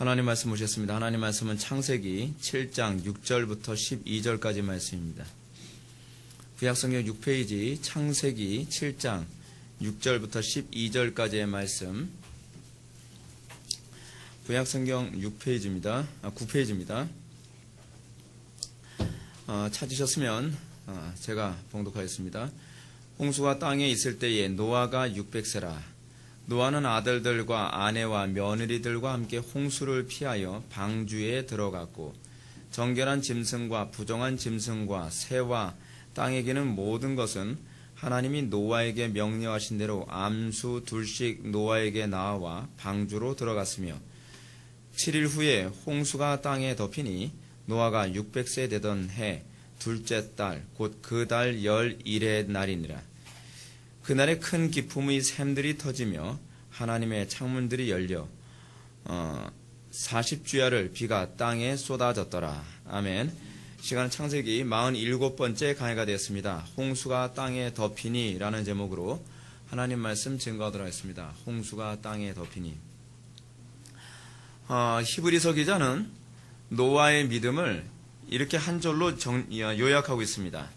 하나님 말씀 보셨습니다. 하나님 말씀은 창세기 7장 6절부터 12절까지 말씀입니다. 구약성경 6페이지 창세기 7장 6절부터 12절까지의 말씀. 구약성경 6페이지입니다. 9페이지입니다. 찾으셨으면 제가 봉독하겠습니다. 홍수가 땅에 있을 때에 노아가 600세라. 노아는 아들들과 아내와 며느리들과 함께 홍수를 피하여 방주에 들어갔고 정결한 짐승과 부정한 짐승과 새와 땅에 기는 모든 것은 하나님이 노아에게 명령하신 대로 암수 둘씩 노아에게 나와 방주로 들어갔으며 7일 후에 홍수가 땅에 덮이니 노아가 600세 되던 해 둘째 달 곧 그 달 11의 날이니라. 그날에 큰 기품의 샘들이 터지며 하나님의 창문들이 열려 40주야를 비가 땅에 쏟아졌더라. 아멘. 시간은 창세기 47번째 강해가 되었습니다. 홍수가 땅에 덮이니 라는 제목으로 하나님 말씀 증거하도록 하겠습니다. 홍수가 땅에 덮이니. 히브리서 기자는 노아의 믿음을 이렇게 한 절로 요약하고 있습니다.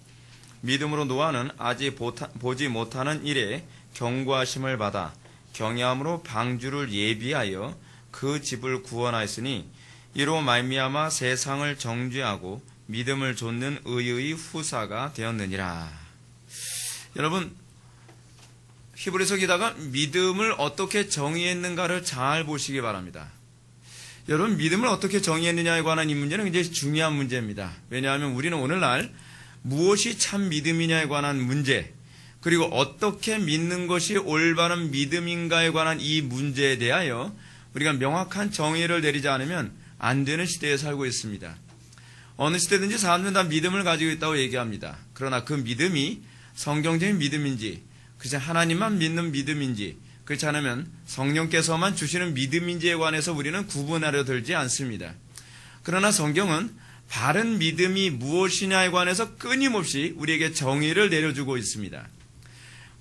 믿음으로 노아는 아직 보지 못하는 일에 경고하심을 받아 경외함으로 방주를 예비하여 그 집을 구원하였으니 이로 말미암아 세상을 정죄하고 믿음을 좇는 의의 후사가 되었느니라. 여러분, 히브리서 기자가 믿음을 어떻게 정의했는가를 잘 보시기 바랍니다. 여러분, 믿음을 어떻게 정의했느냐에 관한 이 문제는 굉장히 중요한 문제입니다. 왜냐하면 우리는 오늘날 무엇이 참 믿음이냐에 관한 문제, 그리고 어떻게 믿는 것이 올바른 믿음인가에 관한 이 문제에 대하여 우리가 명확한 정의를 내리지 않으면 안 되는 시대에 살고 있습니다. 어느 시대든지 사람들은 다 믿음을 가지고 있다고 얘기합니다. 그러나 그 믿음이 성경적인 믿음인지, 그저 하나님만 믿는 믿음인지, 그렇지 않으면 성령께서만 주시는 믿음인지에 관해서 우리는 구분하려 들지 않습니다. 그러나 성경은 바른 믿음이 무엇이냐에 관해서 끊임없이 우리에게 정의를 내려주고 있습니다.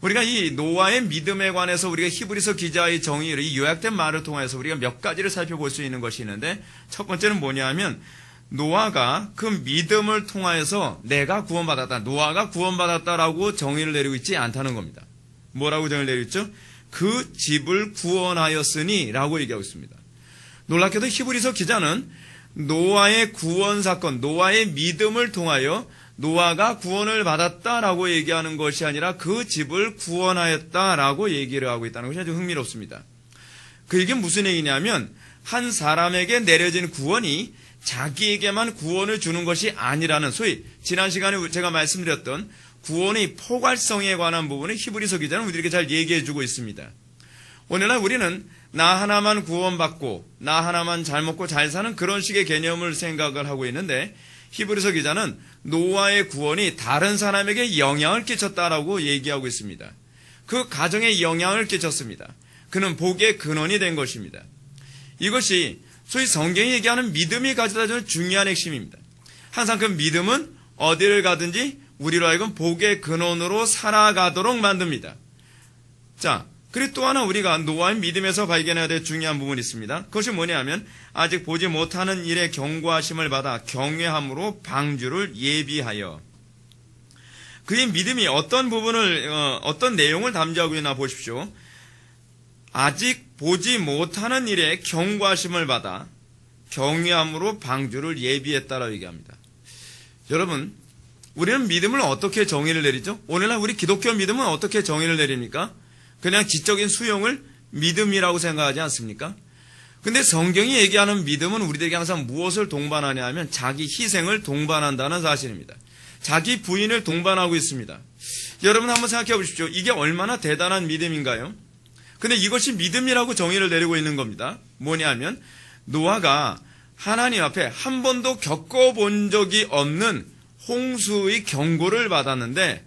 우리가 이 노아의 믿음에 관해서 우리가 히브리서 기자의 정의를 이 요약된 말을 통해서 우리가 몇 가지를 살펴볼 수 있는 것이 있는데, 첫 번째는 뭐냐면 노아가 그 믿음을 통하여서 내가 구원받았다, 노아가 구원받았다라고 정의를 내리고 있지 않다는 겁니다. 뭐라고 정의를 내리고 있죠? 그 집을 구원하였으니 라고 얘기하고 있습니다. 놀랍게도 히브리서 기자는 노아의 구원 사건, 노아의 믿음을 통하여 노아가 구원을 받았다라고 얘기하는 것이 아니라 그 집을 구원하였다라고 얘기를 하고 있다는 것이 아주 흥미롭습니다. 그 얘기는 무슨 얘기냐면 한 사람에게 내려진 구원이 자기에게만 구원을 주는 것이 아니라는, 소위 지난 시간에 제가 말씀드렸던 구원의 포괄성에 관한 부분을 히브리서 기자는 우리에게 잘 얘기해주고 있습니다. 오늘날 우리는 나 하나만 구원받고 나 하나만 잘 먹고 잘 사는 그런 식의 개념을 생각을 하고 있는데, 히브리서 기자는 노아의 구원이 다른 사람에게 영향을 끼쳤다라고 얘기하고 있습니다. 그 가정에 영향을 끼쳤습니다. 그는 복의 근원이 된 것입니다. 이것이 소위 성경이 얘기하는 믿음이 가져다주는 중요한 핵심입니다. 항상 그 믿음은 어디를 가든지 우리로 하여금 복의 근원으로 살아가도록 만듭니다. 자, 그리고 또 하나 우리가 노아의 믿음에서 발견해야 될 중요한 부분이 있습니다. 그것이 뭐냐면 아직 보지 못하는 일에 경고하심을 받아 경외함으로 방주를 예비하여. 그의 믿음이 어떤 부분을, 어떤 내용을 담지하고 있나 보십시오. 아직 보지 못하는 일에 경고하심을 받아 경외함으로 방주를 예비했다라고 얘기합니다. 여러분, 우리는 믿음을 어떻게 정의를 내리죠? 오늘날 우리 기독교 믿음은 어떻게 정의를 내립니까? 그냥 지적인 수용을 믿음이라고 생각하지 않습니까? 근데 성경이 얘기하는 믿음은 우리들에게 항상 무엇을 동반하냐 하면 자기 희생을 동반한다는 사실입니다. 자기 부인을 동반하고 있습니다. 여러분 한번 생각해 보십시오. 이게 얼마나 대단한 믿음인가요? 근데 이것이 믿음이라고 정의를 내리고 있는 겁니다. 뭐냐면 노아가 하나님 앞에 한 번도 겪어본 적이 없는 홍수의 경고를 받았는데,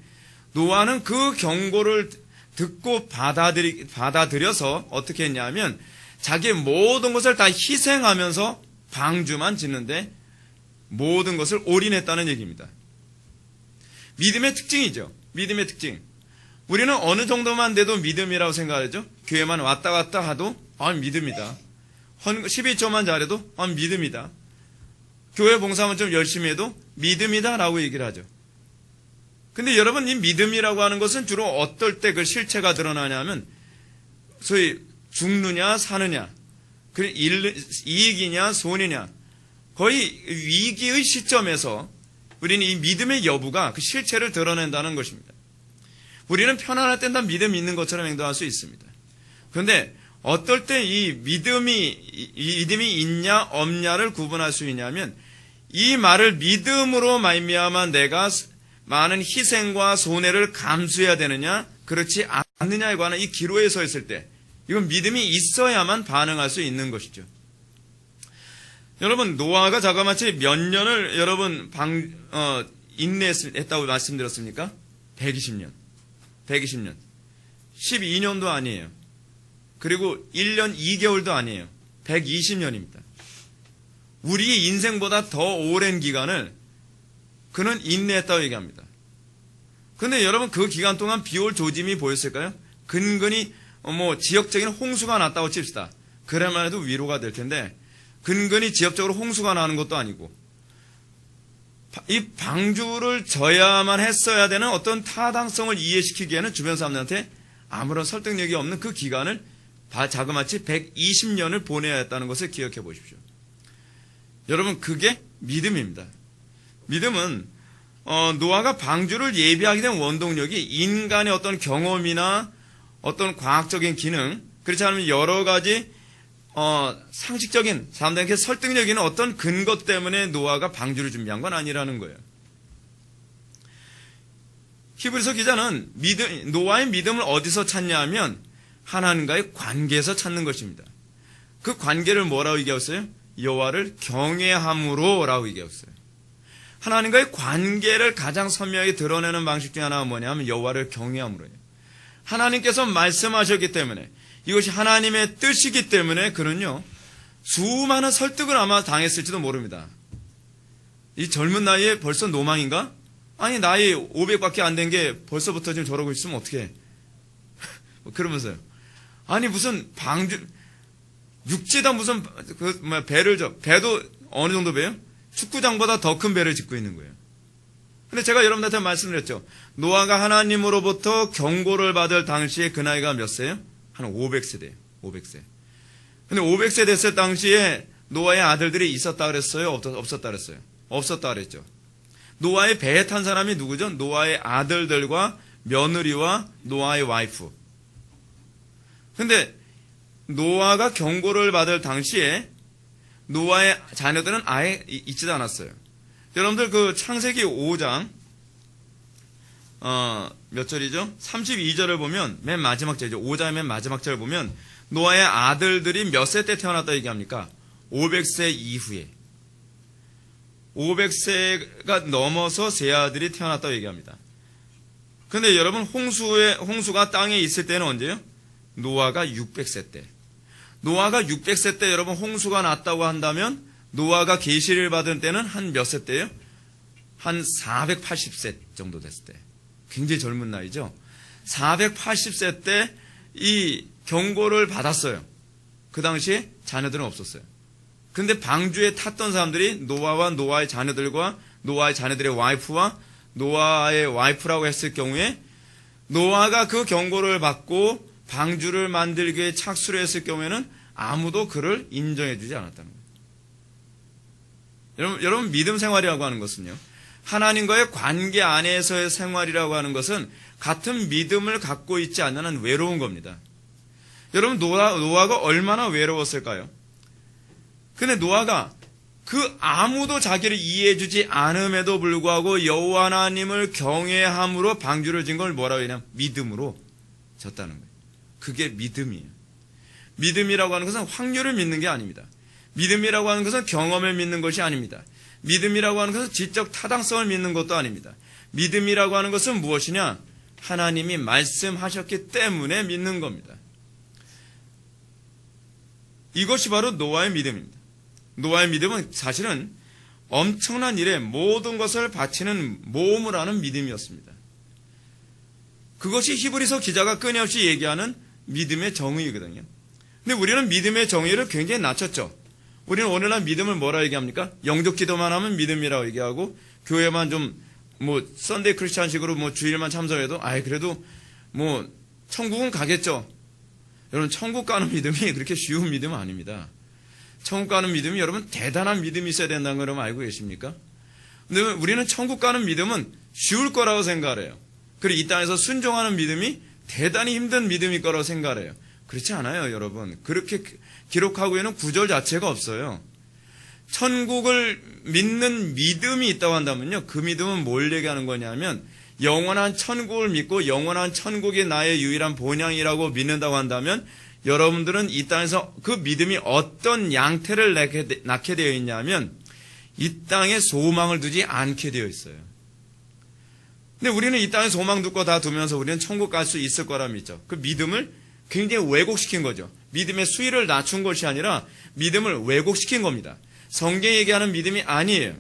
노아는 그 경고를 듣고 받아들여서 어떻게 했냐면 자기의 모든 것을 다 희생하면서 방주만 짓는데 모든 것을 올인했다는 얘기입니다. 믿음의 특징이죠. 믿음의 특징. 우리는 어느 정도만 돼도 믿음이라고 생각하죠. 교회만 왔다 갔다 하도 믿음이다. 12조만 잘해도 믿음이다. 교회 봉사만 좀 열심히 해도 믿음이다라고 얘기를 하죠. 근데 여러분, 이 믿음이라고 하는 것은 주로 어떨 때 그 실체가 드러나냐면 소위 죽느냐 사느냐, 이익이냐 손이냐, 거의 위기의 시점에서 우리는 이 믿음의 여부가 그 실체를 드러낸다는 것입니다. 우리는 편안할 땐 다 믿음이 있는 것처럼 행동할 수 있습니다. 그런데 어떨 때 이 믿음이 있냐 없냐를 구분할 수 있냐면, 이 말을 믿음으로 말미암아 내가 많은 희생과 손해를 감수해야 되느냐 그렇지 않느냐에 관한 이 기로에 서 있을 때, 이건 믿음이 있어야만 반응할 수 있는 것이죠. 여러분, 노아가 자그마치 몇 년을 여러분 인내했다고 말씀드렸습니까? 120년. 12년도 아니에요. 그리고 1년 2개월도 아니에요. 120년입니다. 우리의 인생보다 더 오랜 기간을 그는 인내했다고 얘기합니다. 그런데 여러분, 그 기간 동안 비올 조짐이 보였을까요? 근근히 지역적인 홍수가 났다고 칩시다. 그래만 해도 위로가 될 텐데, 근근히 지역적으로 홍수가 나는 것도 아니고, 이 방주를 져야만 했어야 되는 어떤 타당성을 이해시키기에는 주변 사람들한테 아무런 설득력이 없는 그 기간을 자그마치 120년을 보내야 했다는 것을 기억해 보십시오. 여러분, 그게 믿음입니다. 믿음은 노아가 방주를 예비하게 된 원동력이 인간의 어떤 경험이나 어떤 과학적인 기능, 그렇지 않으면 여러 가지 상식적인 사람들에게 설득력 있는 어떤 근거 때문에 노아가 방주를 준비한 건 아니라는 거예요. 히브리서 기자는 노아의 믿음을 어디서 찾냐 하면 하나님과의 관계에서 찾는 것입니다. 그 관계를 뭐라고 얘기했어요? 여호와를 경외함으로 라고 얘기했어요. 하나님과의 관계를 가장 선명하게 드러내는 방식 중에 하나가 뭐냐면 여호와를 경외함으로예요. 하나님께서 말씀하셨기 때문에, 이것이 하나님의 뜻이기 때문에 그는요, 수많은 설득을 아마 당했을지도 모릅니다. 이 젊은 나이에 벌써 노망인가? 아니, 나이 500밖에 안 된 게 벌써부터 지금 저러고 있으면 어떡해. 그러면서요. 아니, 무슨 육지다 무슨 배도 어느 정도 배요? 축구장보다 더 큰 배를 짓고 있는 거예요. 근데 제가 여러분들한테 말씀드렸죠. 노아가 하나님으로부터 경고를 받을 당시에 그 나이가 몇 세예요? 한 500세대예요. 500세. 근데 500세 됐을 당시에 노아의 아들들이 있었다 그랬어요? 없었다 그랬어요? 없었다 그랬죠. 노아의 배에 탄 사람이 누구죠? 노아의 아들들과 며느리와 노아의 와이프. 근데 노아가 경고를 받을 당시에 노아의 자녀들은 아예 있지도 않았어요. 여러분들 그 창세기 5장 몇 절이죠? 32절을 보면 맨 마지막 절이죠. 5장의 맨 마지막 절을 보면 노아의 아들들이 몇 세 때 태어났다 얘기합니까? 500세 이후에. 500세가 넘어서 세 아들이 태어났다고 얘기합니다. 근데 여러분, 홍수가 땅에 있을 때는 언제요? 노아가 600세 때. 노아가 600세 때 여러분 홍수가 났다고 한다면 노아가 계시를 받은 때는 한 몇 세 때예요? 한 480세 정도 됐을 때. 굉장히 젊은 나이죠. 480세 때 이 경고를 받았어요. 그 당시에 자녀들은 없었어요. 근데 방주에 탔던 사람들이 노아와 노아의 자녀들과 노아의 자녀들의 와이프와 노아의 와이프라고 했을 경우에 노아가 그 경고를 받고 방주를 만들기 위해 착수를 했을 경우에는 아무도 그를 인정해 주지 않았다는 거예요. 여러분, 믿음 생활이라고 하는 것은요, 하나님과의 관계 안에서의 생활이라고 하는 것은 같은 믿음을 갖고 있지 않는 한 외로운 겁니다. 여러분, 노아가 얼마나 외로웠을까요? 근데 노아가 그 아무도 자기를 이해해 주지 않음에도 불구하고 여호와 하나님을 경외함으로 방주를 진 걸 뭐라고 하냐? 믿음으로 졌다는 거예요. 그게 믿음이에요. 믿음이라고 하는 것은 확률을 믿는 게 아닙니다. 믿음이라고 하는 것은 경험을 믿는 것이 아닙니다. 믿음이라고 하는 것은 지적 타당성을 믿는 것도 아닙니다. 믿음이라고 하는 것은 무엇이냐? 하나님이 말씀하셨기 때문에 믿는 겁니다. 이것이 바로 노아의 믿음입니다. 노아의 믿음은 사실은 엄청난 일에 모든 것을 바치는 모험을 하는 믿음이었습니다. 그것이 히브리서 기자가 끊임없이 얘기하는 믿음의 정의이거든요. 근데 우리는 믿음의 정의를 굉장히 낮췄죠. 우리는 오늘날 믿음을 뭐라 얘기합니까? 영적 기도만 하면 믿음이라고 얘기하고, 교회만 좀, 썬데이 크리스찬식으로 주일만 참석해도, 그래도, 천국은 가겠죠. 여러분, 천국 가는 믿음이 그렇게 쉬운 믿음은 아닙니다. 천국 가는 믿음이 여러분, 대단한 믿음이 있어야 된다는 걸 여러분 알고 계십니까? 근데 우리는 천국 가는 믿음은 쉬울 거라고 생각해요. 그리고 이 땅에서 순종하는 믿음이 대단히 힘든 믿음일 거라고 생각해요. 그렇지 않아요, 여러분. 그렇게 기록하고 있는 구절 자체가 없어요. 천국을 믿는 믿음이 있다고 한다면요, 그 믿음은 뭘 얘기하는 거냐면, 영원한 천국을 믿고 영원한 천국이 나의 유일한 본향이라고 믿는다고 한다면, 여러분들은 이 땅에서 그 믿음이 어떤 양태를 낳게 되어 있냐면, 이 땅에 소망을 두지 않게 되어 있어요. 근데 우리는 이 땅에 소망 두고 다 두면서 우리는 천국 갈 수 있을 거라 믿죠. 그 믿음을 굉장히 왜곡시킨 거죠. 믿음의 수위를 낮춘 것이 아니라 믿음을 왜곡시킨 겁니다. 성경이 얘기하는 믿음이 아니에요.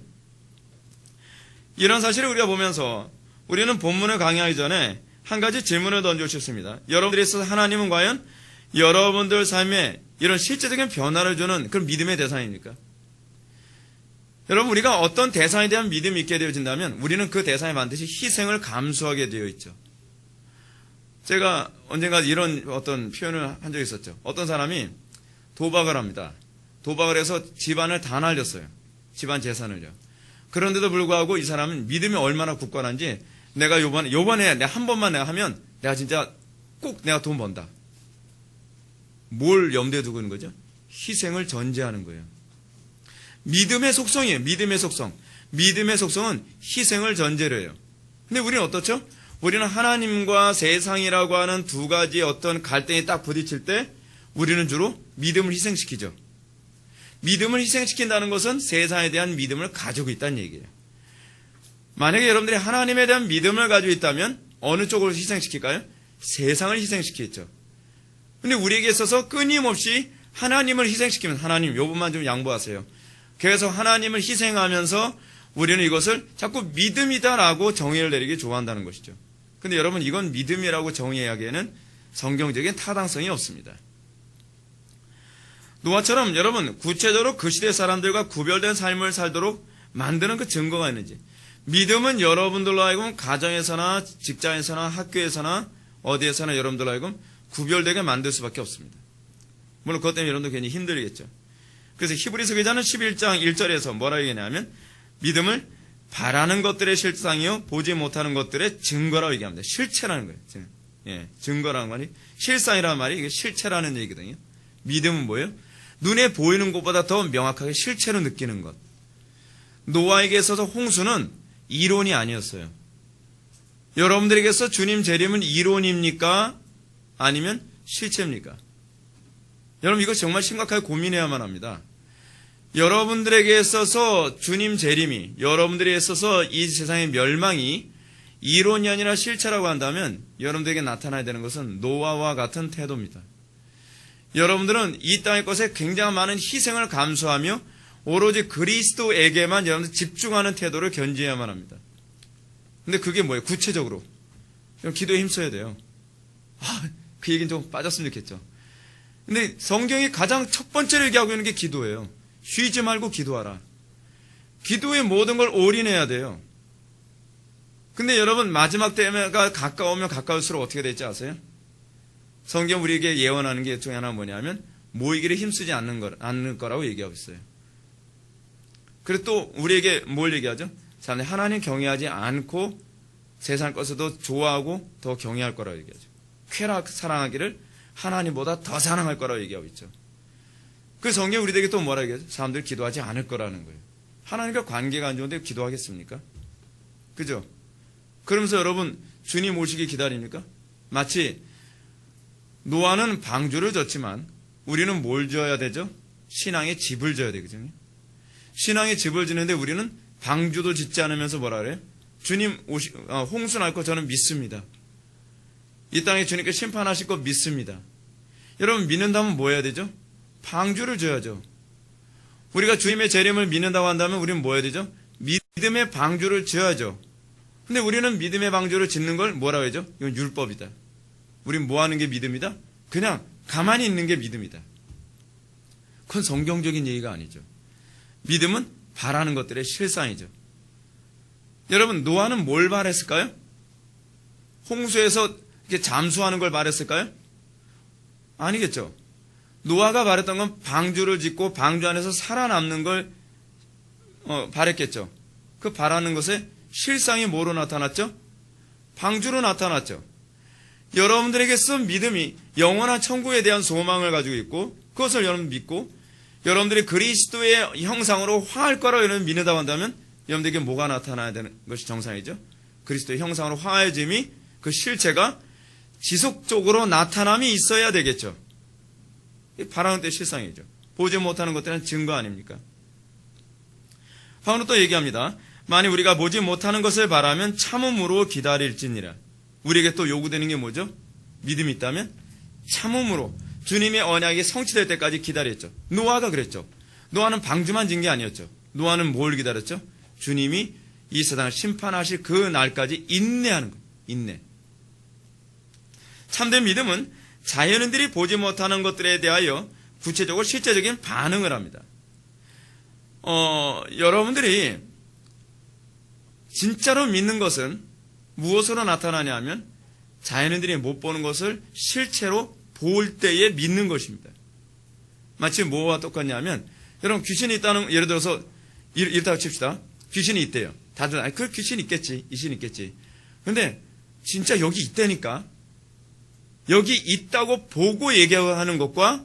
이런 사실을 우리가 보면서 우리는 본문을 강의하기 전에 한 가지 질문을 던져주셨습니다. 여러분들에 있어서 하나님은 과연 여러분들 삶에 이런 실제적인 변화를 주는 그런 믿음의 대상입니까? 여러분, 우리가 어떤 대상에 대한 믿음이 있게 되어진다면 우리는 그 대상에 반드시 희생을 감수하게 되어 있죠. 제가 언젠가 이런 어떤 표현을 한 적이 있었죠. 어떤 사람이 도박을 합니다. 도박을 해서 집안을 다 날렸어요. 집안 재산을요. 그런데도 불구하고 이 사람은 믿음이 얼마나 굳건한지, 내가 요번에 내가 한 번만 내가 하면 내가 진짜 꼭 내가 돈 번다. 뭘 염두에 두고 있는 거죠? 희생을 전제하는 거예요. 믿음의 속성이에요. 믿음의 속성. 믿음의 속성은 희생을 전제로 해요. 근데 우리는 어떻죠? 우리는 하나님과 세상이라고 하는 두 가지 어떤 갈등이 딱 부딪힐 때 우리는 주로 믿음을 희생시키죠. 믿음을 희생시킨다는 것은 세상에 대한 믿음을 가지고 있다는 얘기예요. 만약에 여러분들이 하나님에 대한 믿음을 가지고 있다면 어느 쪽을 희생시킬까요? 세상을 희생시키겠죠. 근데 우리에게 있어서 끊임없이 하나님을 희생시키면, 하나님 요번만 좀 양보하세요. 그래서 하나님을 희생하면서 우리는 이것을 자꾸 믿음이다라고 정의를 내리기 좋아한다는 것이죠. 근데 여러분, 이건 믿음이라고 정의하기에는 성경적인 타당성이 없습니다. 노아처럼 여러분, 구체적으로 그 시대 사람들과 구별된 삶을 살도록 만드는 그 증거가 있는지, 믿음은 여러분들로 하여금 가정에서나 직장에서나 학교에서나 어디에서나 여러분들로 하여금 구별되게 만들 수밖에 없습니다. 물론 그것 때문에 여러분도 괜히 힘들겠죠. 그래서 히브리서 기자는 11장 1절에서 뭐라 얘기하냐면, 믿음을 바라는 것들의 실상이요 보지 못하는 것들의 증거라고 얘기합니다. 실체라는 거예요. 예, 증거라는 말이, 실상이라는 말이 이게 실체라는 얘기거든요. 믿음은 뭐예요? 눈에 보이는 것보다 더 명확하게 실체로 느끼는 것. 노아에게 있어서 홍수는 이론이 아니었어요. 여러분들에게서 주님 재림은 이론입니까? 아니면 실체입니까? 여러분, 이거 정말 심각하게 고민해야만 합니다. 여러분들에게 있어서 주님 재림이, 여러분들에게 있어서 이 세상의 멸망이 이론이 아니라 실체라고 한다면 여러분들에게 나타나야 되는 것은 노아와 같은 태도입니다. 여러분들은 이 땅의 것에 굉장히 많은 희생을 감수하며 오로지 그리스도에게만 여러분들 집중하는 태도를 견지해야만 합니다. 근데 그게 뭐예요? 구체적으로 기도에 힘써야 돼요. 그 얘기는 좀 빠졌으면 좋겠죠. 근데 성경이 가장 첫 번째로 얘기하고 있는 게 기도예요. 쉬지 말고 기도하라. 기도에 모든 걸 올인해야 돼요. 근데 여러분, 마지막 때가 가까우면 가까울수록 어떻게 될지 아세요? 성경 우리에게 예언하는 게 중에 하나 뭐냐면 모이기를 힘쓰지 않는 거라고 얘기하고 있어요. 그리고 또 우리에게 뭘 얘기하죠? 하나님 경외하지 않고 세상 것에도 좋아하고 더 경외할 거라고 얘기하죠. 쾌락 사랑하기를 하나님보다 더 사랑할 거라고 얘기하고 있죠. 그 성경 우리에게 또 뭐라 얘기하죠? 사람들 기도하지 않을 거라는 거예요. 하나님과 관계가 안 좋은데 기도하겠습니까? 그죠? 그러면서 여러분, 주님 오시기 기다립니까? 마치 노아는 방주를 졌지만 우리는 뭘 지어야 되죠? 신앙의 집을 지어야 되거든요. 신앙의 집을 지는데 우리는 방주도 짓지 않으면서 뭐라 그래요? 주님 홍수 날 거 저는 믿습니다. 이 땅에 주님께 심판하실 거 믿습니다. 여러분, 믿는다면 뭐 해야 되죠? 방주를 지어야죠. 우리가 주님의 재림을 믿는다고 한다면 우리는 뭐 해야 되죠? 믿음의 방주를 지어야죠. 근데 우리는 믿음의 방주를 짓는 걸 뭐라고 하죠? 이건 율법이다. 우린 뭐 하는 게 믿음이다? 그냥 가만히 있는 게 믿음이다. 그건 성경적인 얘기가 아니죠. 믿음은 바라는 것들의 실상이죠. 여러분, 노아는 뭘 바랬을까요? 홍수에서 이렇게 잠수하는 걸 바랬을까요? 아니겠죠. 노아가 바랬던 건 방주를 짓고 방주 안에서 살아남는 걸 바랬겠죠. 그 바라는 것의 실상이 뭐로 나타났죠? 방주로 나타났죠. 여러분들에게 쓴 믿음이 영원한 천국에 대한 소망을 가지고 있고 그것을 여러분 믿고 여러분들이 그리스도의 형상으로 화할 거라고 여러분 믿는다고 한다면 여러분들에게 뭐가 나타나야 되는 것이 정상이죠? 그리스도의 형상으로 화해짐이 그 실체가 지속적으로 나타남이 있어야 되겠죠. 바라는 때 실상이죠. 보지 못하는 것들은 증거 아닙니까? 바울은 또 얘기합니다. 만일 우리가 보지 못하는 것을 바라면 참음으로 기다릴지니라. 우리에게 또 요구되는 게 뭐죠? 믿음이 있다면 참음으로 주님의 언약이 성취될 때까지 기다렸죠. 노아가 그랬죠. 노아는 방주만 진 게 아니었죠. 노아는 뭘 기다렸죠? 주님이 이 세상을 심판하실 그 날까지 인내하는 것. 인내. 참된 믿음은 자연인들이 보지 못하는 것들에 대하여 구체적으로 실제적인 반응을 합니다. 여러분들이 진짜로 믿는 것은 무엇으로 나타나냐 하면 자연인들이 못 보는 것을 실체로 볼 때에 믿는 것입니다. 마치 뭐와 똑같냐 하면 여러분 귀신이 있다는 예를 들어서 이렇다고 칩시다. 귀신이 있대요. 다들 그 귀신 있겠지. 이신 있겠지. 근데 진짜 여기 있다니까 여기 있다고 보고 얘기하는 것과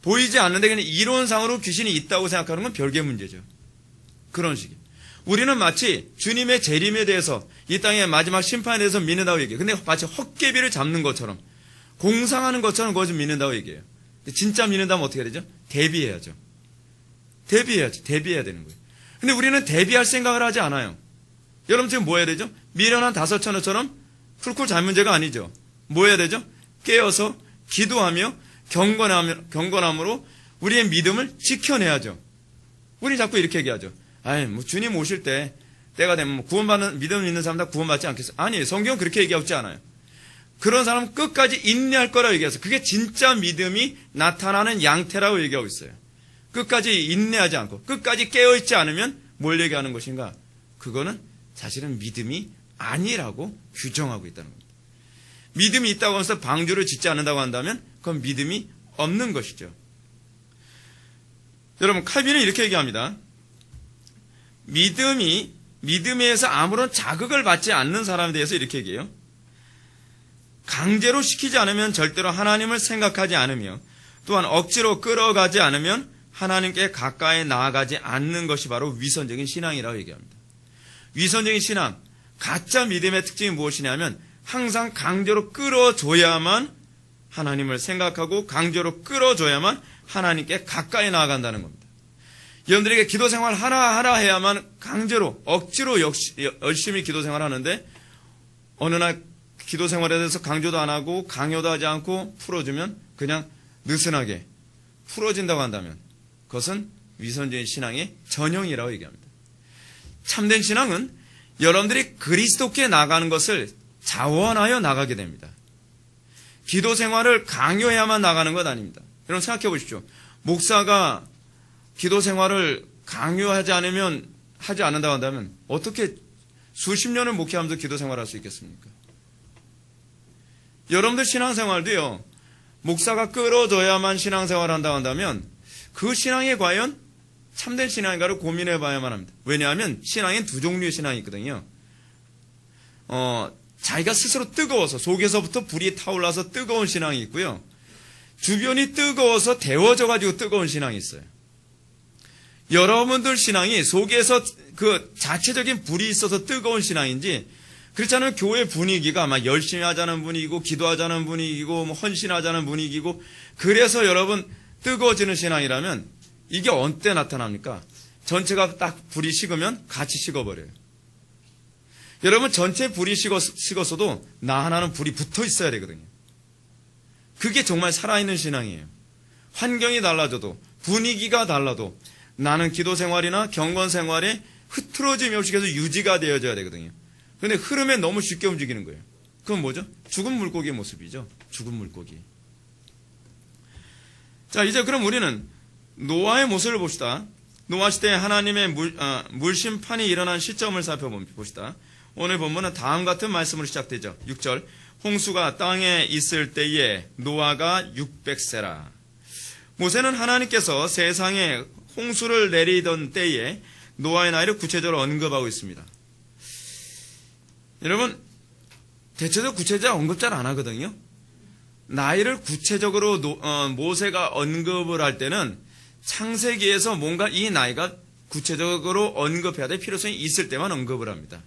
보이지 않는데 그냥 이론상으로 귀신이 있다고 생각하는 건 별개의 문제죠. 그런 식이에요. 우리는 마치 주님의 재림에 대해서 이 땅의 마지막 심판에 대해서 믿는다고 얘기해요. 근데 마치 헛개비를 잡는 것처럼 공상하는 것처럼 그것을 믿는다고 얘기해요. 진짜 믿는다면 어떻게 되죠? 대비해야죠. 대비해야죠. 대비해야 되는 거예요. 근데 우리는 대비할 생각을 하지 않아요. 여러분 지금 뭐 해야 되죠? 미련한 다섯처녀처럼 쿨쿨 잘 문제가 아니죠. 뭐 해야 되죠? 깨어서 기도하며 경건함으로 우리의 믿음을 지켜내야죠. 우리 자꾸 이렇게 얘기하죠. 뭐 주님 오실 때가 되면 구원받는 믿음 있는 사람 다 구원받지 않겠어? 아니, 성경은 그렇게 얘기하고 있지 않아요. 그런 사람은 끝까지 인내할 거라고 얘기해서 그게 진짜 믿음이 나타나는 양태라고 얘기하고 있어요. 끝까지 인내하지 않고 끝까지 깨어있지 않으면 뭘 얘기하는 것인가? 그거는 사실은 믿음이 아니라고 규정하고 있다는 겁니다. 믿음이 있다고 해서 방주를 짓지 않는다고 한다면 그건 믿음이 없는 것이죠. 여러분 칼빈은 이렇게 얘기합니다. 믿음에서 아무런 자극을 받지 않는 사람에 대해서 이렇게 얘기해요. 강제로 시키지 않으면 절대로 하나님을 생각하지 않으며 또한 억지로 끌어가지 않으면 하나님께 가까이 나아가지 않는 것이 바로 위선적인 신앙이라고 얘기합니다. 위선적인 신앙, 가짜 믿음의 특징이 무엇이냐면 항상 강제로 끌어줘야만 하나님을 생각하고 강제로 끌어줘야만 하나님께 가까이 나아간다는 겁니다. 여러분들에게 기도 생활 하라 해야만 강제로 억지로 열심히 기도 생활 하는데 어느 날 기도 생활에 대해서 강조도 안 하고 강요도 하지 않고 풀어주면 그냥 느슨하게 풀어진다고 한다면 그것은 위선적인 신앙의 전형이라고 얘기합니다. 참된 신앙은 여러분들이 그리스도께 나가는 것을 자원하여 나가게 됩니다. 기도 생활을 강요해야만 나가는 것 아닙니다. 여러분 생각해 보십시오. 목사가 기도 생활을 강요하지 않으면 하지 않는다고 한다면 어떻게 수십 년을 목회하면서 기도 생활을 할 수 있겠습니까? 여러분들 신앙생활도요. 목사가 끌어줘야만 신앙생활을 한다고 한다면 그 신앙이 과연 참된 신앙인가를 고민해 봐야만 합니다. 왜냐하면 신앙엔 두 종류의 신앙이 있거든요. 자기가 스스로 뜨거워서 속에서부터 불이 타올라서 뜨거운 신앙이 있고요. 주변이 뜨거워서 데워져가지고 뜨거운 신앙이 있어요. 여러분들 신앙이 속에서 그 자체적인 불이 있어서 뜨거운 신앙인지 그렇지 않으면 교회 분위기가 막 열심히 하자는 분위기고 기도하자는 분위기고 뭐 헌신하자는 분위기고 그래서 여러분 뜨거워지는 신앙이라면 이게 언제 나타납니까? 전체가 딱 불이 식으면 같이 식어버려요. 여러분 전체 불이 식었어도 나 하나는 불이 붙어 있어야 되거든요. 그게 정말 살아있는 신앙이에요. 환경이 달라져도 분위기가 달라도 나는 기도 생활이나 경건 생활에 흐트러짐이 없이 계속 유지가 되어져야 되거든요. 그런데 흐름에 너무 쉽게 움직이는 거예요. 그건 뭐죠? 죽은 물고기의 모습이죠. 죽은 물고기. 자, 이제 그럼 우리는 노아의 모습을 봅시다. 노아 시대에 하나님의 물심판이 일어난 시점을 살펴봅시다. 오늘 본문은 다음 같은 말씀으로 시작되죠. 6절. 홍수가 땅에 있을 때에 노아가 600세라. 모세는 하나님께서 세상에 홍수를 내리던 때에 노아의 나이를 구체적으로 언급하고 있습니다. 여러분, 대체적으로 구체적으로 언급 잘 안 하거든요. 나이를 구체적으로 모세가 언급을 할 때는 창세기에서 뭔가 이 나이가 구체적으로 언급해야 될 필요성이 있을 때만 언급을 합니다.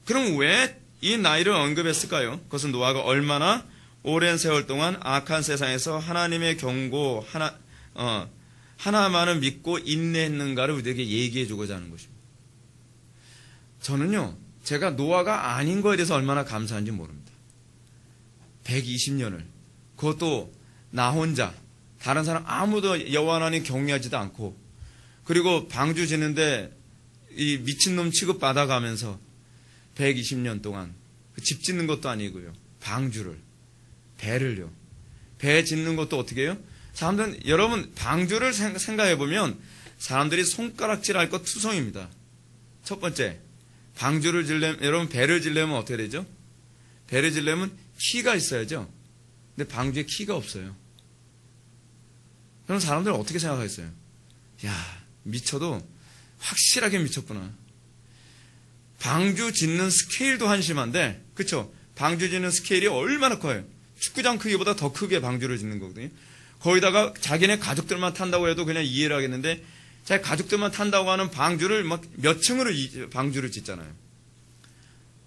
그럼 왜 이 나이를 언급했을까요? 그것은 노아가 얼마나 오랜 세월 동안 악한 세상에서 하나님의 경고 하나만을 믿고 인내했는가를 우리에게 얘기해 주고자 하는 것입니다. 저는요, 제가 노아가 아닌 거에 대해서 얼마나 감사한지 모릅니다. 120년을, 그것도 나 혼자, 다른 사람 아무도 여호와 하나님 경외하지도 않고, 그리고 방주 짓는데 이 미친놈 취급 받아가면서 120년 동안 집 짓는 것도 아니고요, 방주를, 배를요, 배 짓는 것도 어떻게 해요? 사람들은, 여러분 방주를 생각해 보면 사람들이 손가락질할 것 투성입니다. 첫 번째, 방주를 짓려면, 여러분 배를 짓려면 어떻게 되죠? 배를 짓려면 키가 있어야죠. 근데 방주에 키가 없어요. 그럼 사람들은 어떻게 생각하겠어요? 야, 미쳐도 확실하게 미쳤구나. 방주 짓는 스케일도 한심한데, 그쵸? 방주 짓는 스케일이 얼마나 커요? 축구장 크기보다 더 크게 방주를 짓는 거거든요. 거기다가 자기네 가족들만 탄다고 해도 그냥 이해를 하겠는데, 자기 가족들만 탄다고 하는 방주를 막 몇 층으로 방주를 짓잖아요.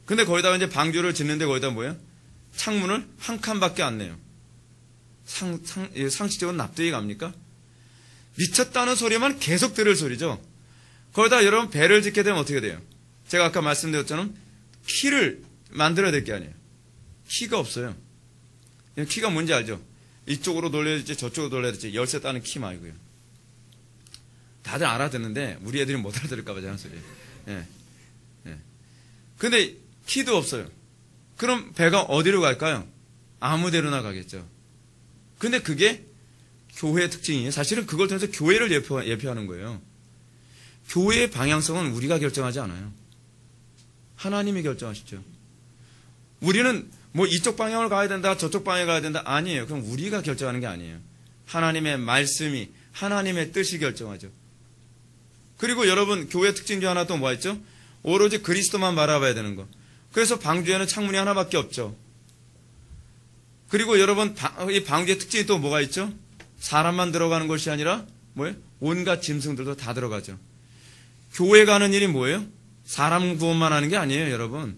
근데 거기다가 이제 방주를 짓는데 거기다 뭐예요? 창문을 한 칸밖에 안 내요. 상식적으로 납득이 갑니까? 미쳤다는 소리만 계속 들을 소리죠. 거기다 여러분 배를 짓게 되면 어떻게 돼요? 제가 아까 말씀드렸잖아요. 키를 만들어야 될 게 아니에요. 키가 없어요. 키가 뭔지 알죠? 이쪽으로 돌려야 될지 저쪽으로 돌려야 될지 열쇠 따는 키 말고요. 다들 알아듣는데 우리 애들이 못 알아들을까 봐 하는 소리예요. 예. 예. 근데 키도 없어요. 그럼 배가 어디로 갈까요? 아무 데로나 가겠죠. 근데 그게 교회의 특징이에요. 사실은 그걸 통해서 교회를 예표하는 거예요. 교회의 방향성은 우리가 결정하지 않아요. 하나님이 결정하시죠. 우리는 뭐 이쪽 방향으로 가야 된다, 저쪽 방향에 가야 된다, 아니에요. 그럼 우리가 결정하는 게 아니에요. 하나님의 말씀이, 하나님의 뜻이 결정하죠. 그리고 여러분, 교회 특징 중 하나 또 뭐 있죠? 오로지 그리스도만 바라봐야 되는 거. 그래서 방주에는 창문이 하나밖에 없죠. 그리고 여러분, 이 방주의 특징이 또 뭐가 있죠? 사람만 들어가는 것이 아니라 뭐예요? 온갖 짐승들도 다 들어가죠. 교회 가는 일이 뭐예요? 사람 구원만 하는 게 아니에요, 여러분.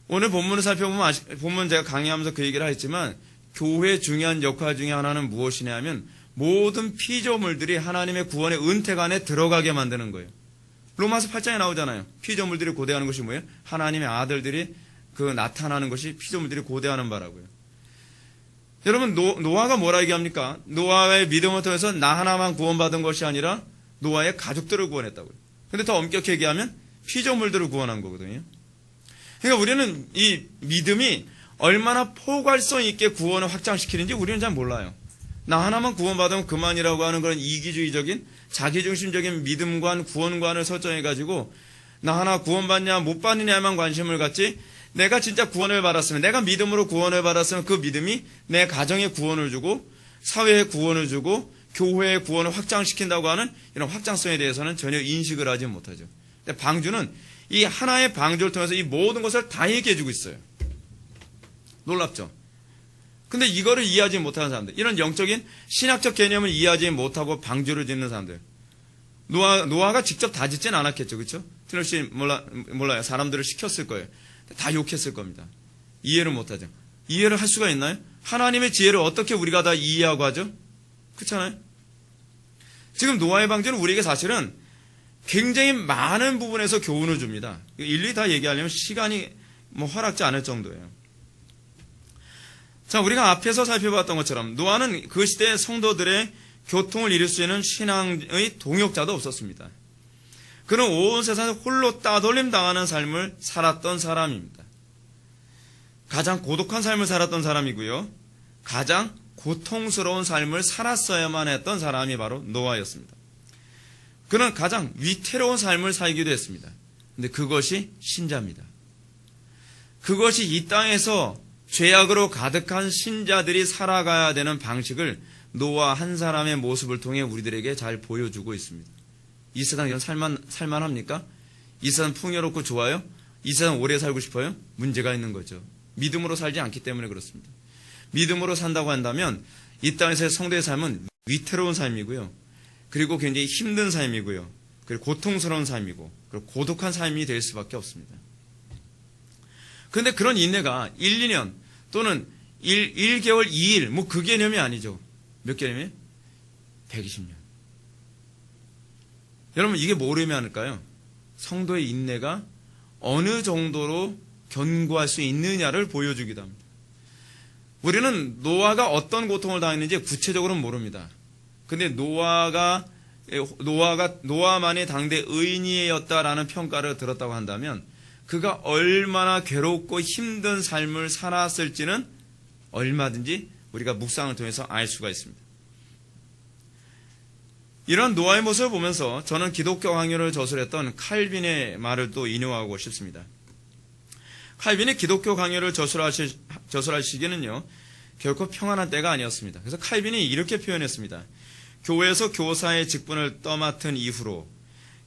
오늘 본문을 살펴보면 본문 제가 강의하면서 그 얘기를 했지만, 교회의 중요한 역할 중에 하나는 무엇이냐 하면 모든 피조물들이 하나님의 구원의 은택 안에 들어가게 만드는 거예요. 로마서 8장에 나오잖아요. 피조물들이 고대하는 것이 뭐예요? 하나님의 아들들이 나타나는 것이 피조물들이 고대하는 바라고요. 여러분, 노아가 뭐라 얘기합니까? 노아의 믿음을 통해서 나 하나만 구원받은 것이 아니라 노아의 가족들을 구원했다고요. 근데 더 엄격히 얘기하면 피조물들을 구원한 거거든요. 그러니까 우리는 이 믿음이 얼마나 포괄성 있게 구원을 확장시키는지 우리는 잘 몰라요. 나 하나만 구원받으면 그만이라고 하는 그런 이기주의적인 자기중심적인 믿음관, 구원관을 설정해가지고 나 하나 구원받냐 못 받느냐에만 관심을 갖지, 내가 진짜 구원을 받았으면, 내가 믿음으로 구원을 받았으면 그 믿음이 내 가정에 구원을 주고 사회에 구원을 주고 교회의 구원을 확장시킨다고 하는 이런 확장성에 대해서는 전혀 인식을 하지 못하죠. 근데 방주는 이 하나의 방주를 통해서 이 모든 것을 다 얘기해 주고 있어요. 놀랍죠? 근데 이거를 이해하지 못하는 사람들, 이런 영적인 신학적 개념을 이해하지 못하고 방주를 짓는 사람들. 노아가 직접 다 짓진 않았겠죠. 그렇죠? 틀림없이 몰라요. 사람들을 시켰을 거예요. 다 욕했을 겁니다. 이해를 못하죠. 이해를 할 수가 있나요? 하나님의 지혜를 어떻게 우리가 다 이해하고 하죠? 그렇잖아요? 지금 노아의 방주는 우리에게 사실은 굉장히 많은 부분에서 교훈을 줍니다. 일일이 다 얘기하려면 시간이 허락지 않을 정도예요. 자, 우리가 앞에서 살펴봤던 것처럼 노아는 그 시대의 성도들의 교통을 이룰 수 있는 신앙의 동역자도 없었습니다. 그는 온 세상에 홀로 따돌림 당하는 삶을 살았던 사람입니다. 가장 고독한 삶을 살았던 사람이고요. 가장 고통스러운 삶을 살았어야만 했던 사람이 바로 노아였습니다. 그는 가장 위태로운 삶을 살기도 했습니다. 근데 그것이 신자입니다. 그것이 이 땅에서 죄악으로 가득한 신자들이 살아가야 되는 방식을 노아 한 사람의 모습을 통해 우리들에게 잘 보여주고 있습니다. 이 세상 이런 살만합니까? 이 세상 풍요롭고 좋아요? 이 세상 오래 살고 싶어요? 문제가 있는 거죠. 믿음으로 살지 않기 때문에 그렇습니다. 믿음으로 산다고 한다면 이 땅에서의 성도의 삶은 위태로운 삶이고요. 그리고 굉장히 힘든 삶이고요. 그리고 고통스러운 삶이고 그리고 고독한 삶이 될 수밖에 없습니다. 그런데 그런 인내가 1, 2년 또는 1개월, 2일 뭐 그 개념이 아니죠. 몇 개념이에요? 120년. 여러분 이게 뭘 의미할까요? 성도의 인내가 어느 정도로 견고할 수 있느냐를 보여주기도 합니다. 우리는 노아가 어떤 고통을 당했는지 구체적으로는 모릅니다. 근데 노아만이 당대 의인이었다라는 평가를 들었다고 한다면 그가 얼마나 괴롭고 힘든 삶을 살았을지는 얼마든지 우리가 묵상을 통해서 알 수가 있습니다. 이런 노아의 모습을 보면서 저는 기독교 강요를 저술했던 칼빈의 말을 또 인용하고 싶습니다. 칼빈이 기독교 강요를 저술할 시기는요, 결코 평안한 때가 아니었습니다. 그래서 칼빈이 이렇게 표현했습니다. 교회에서 교사의 직분을 떠맡은 이후로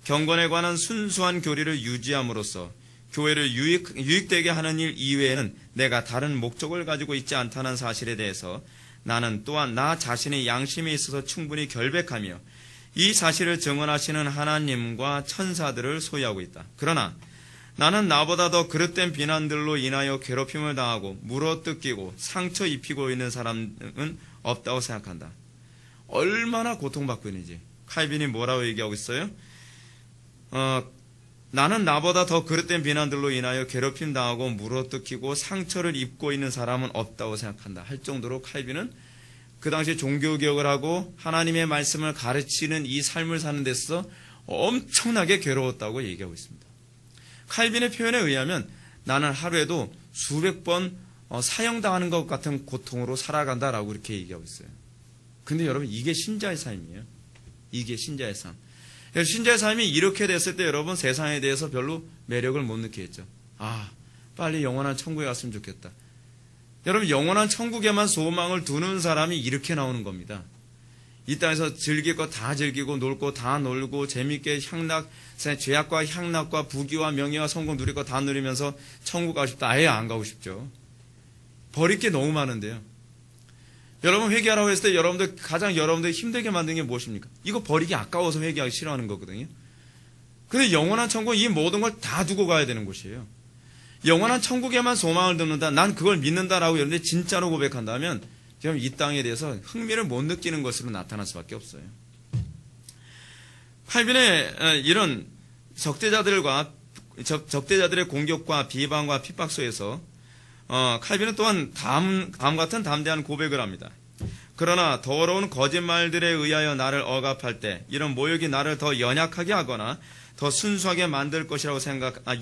경건에 관한 순수한 교리를 유지함으로써 교회를 유익되게 하는 일 이외에는 내가 다른 목적을 가지고 있지 않다는 사실에 대해서 나는 또한 나 자신의 양심에 있어서 충분히 결백하며 이 사실을 증언하시는 하나님과 천사들을 소유하고 있다. 그러나 나는 나보다 더 그릇된 비난들로 인하여 괴롭힘을 당하고 물어뜯기고 상처 입히고 있는 사람은 없다고 생각한다. 얼마나 고통받고 있는지. 칼빈이 뭐라고 얘기하고 있어요? 나는 나보다 더 그릇된 비난들로 인하여 괴롭힘 당하고 물어뜯기고 상처를 입고 있는 사람은 없다고 생각한다. 할 정도로 칼빈은 그 당시에 종교개혁을 하고 하나님의 말씀을 가르치는 이 삶을 사는 데서 엄청나게 괴로웠다고 얘기하고 있습니다. 칼빈의 표현에 의하면 나는 하루에도 수백 번 사형당하는 것 같은 고통으로 살아간다라고 이렇게 얘기하고 있어요. 근데 여러분 이게 신자의 삶이에요. 이게 신자의 삶. 신자의 삶이 이렇게 됐을 때 여러분 세상에 대해서 별로 매력을 못 느끼겠죠. 아, 빨리 영원한 천국에 갔으면 좋겠다. 여러분 영원한 천국에만 소망을 두는 사람이 이렇게 나오는 겁니다. 이 땅에서 즐길 거 다 즐기고 놀 거 다 놀고 재밌게 죄악과 향락과 부귀와 명예와 성공 누릴 거 다 누리면서 천국 가고 싶다. 아예 안 가고 싶죠. 버릴 게 너무 많은데요. 여러분 회개하라고 했을 때 여러분들 힘들게 만든 게 무엇입니까? 이거 버리기 아까워서 회개하기 싫어하는 거거든요. 근데 영원한 천국은 이 모든 걸 다 두고 가야 되는 곳이에요. 영원한 천국에만 소망을 두는다. 난 그걸 믿는다라고 여러분들 진짜로 고백한다면 그럼 이 땅에 대해서 흥미를 못 느끼는 것으로 나타날 수밖에 없어요. 칼빈의 이런 적대자들의 공격과 비방과 핍박 속에서 칼빈은 또한 다음 같은 담대한 고백을 합니다. 그러나 더러운 거짓말들에 의하여 나를 억압할 때 이런 모욕이 나를 더 연약하게 하거나 더 순수하게 만들 것이라고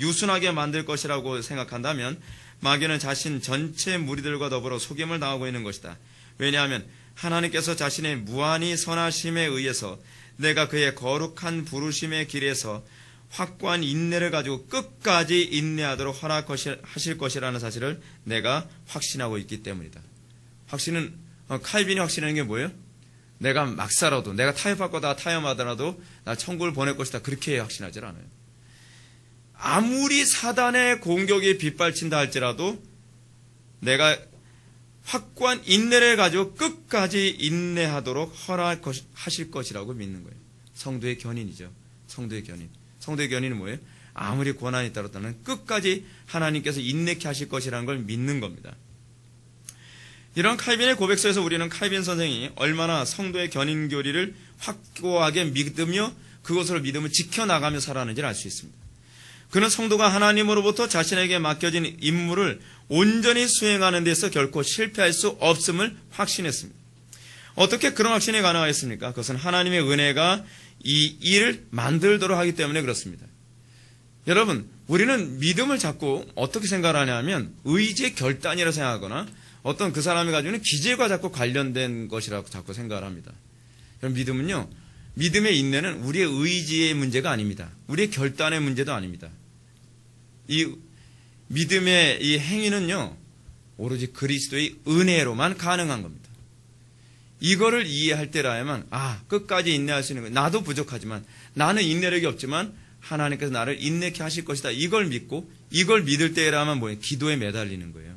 유순하게 만들 것이라고 생각한다면 마귀는 자신 전체 무리들과 더불어 속임을 당하고 있는 것이다. 왜냐하면 하나님께서 자신의 무한히 선하심에 의해서 내가 그의 거룩한 부르심의 길에서 확고한 인내를 가지고 끝까지 인내하도록 허락하실 것이라는 사실을 내가 확신하고 있기 때문이다. 칼빈이 확신하는 게 뭐예요? 내가 막 살아도, 내가 타협받고 다 타협하더라도 나 천국을 보낼 것이다. 그렇게 확신하지 않아요. 아무리 사단의 공격이 빗발친다 할지라도 내가 확고한 인내를 가지고 끝까지 인내하도록 허락하실 것이라고 믿는 거예요. 성도의 견인이죠. 성도의 견인. 성도의 견인은 뭐예요? 아무리 고난이 따랐다면 끝까지 하나님께서 인내케 하실 것이라는 걸 믿는 겁니다. 이런 칼빈의 고백서에서 우리는 칼빈 선생이 얼마나 성도의 견인 교리를 확고하게 믿으며 그것으로 믿음을 지켜나가며 살아가는지를 알 수 있습니다. 그는 성도가 하나님으로부터 자신에게 맡겨진 임무를 온전히 수행하는 데서 결코 실패할 수 없음을 확신했습니다. 어떻게 그런 확신이 가능하겠습니까? 그것은 하나님의 은혜가 이 일을 만들도록 하기 때문에 그렇습니다. 여러분, 우리는 믿음을 자꾸 어떻게 생각하냐면 의지의 결단이라 생각하거나 어떤 그 사람이 가지고 있는 기질과 자꾸 관련된 것이라고 자꾸 생각을 합니다. 그럼 믿음은요, 믿음의 인내는 우리의 의지의 문제가 아닙니다. 우리의 결단의 문제도 아닙니다. 이 믿음의 이 행위는요, 오로지 그리스도의 은혜로만 가능한 겁니다. 이거를 이해할 때라야만, 끝까지 인내할 수 있는 거예요. 나도 부족하지만, 나는 인내력이 없지만, 하나님께서 나를 인내케 하실 것이다. 이걸 믿고, 이걸 믿을 때라면 뭐예요? 기도에 매달리는 거예요.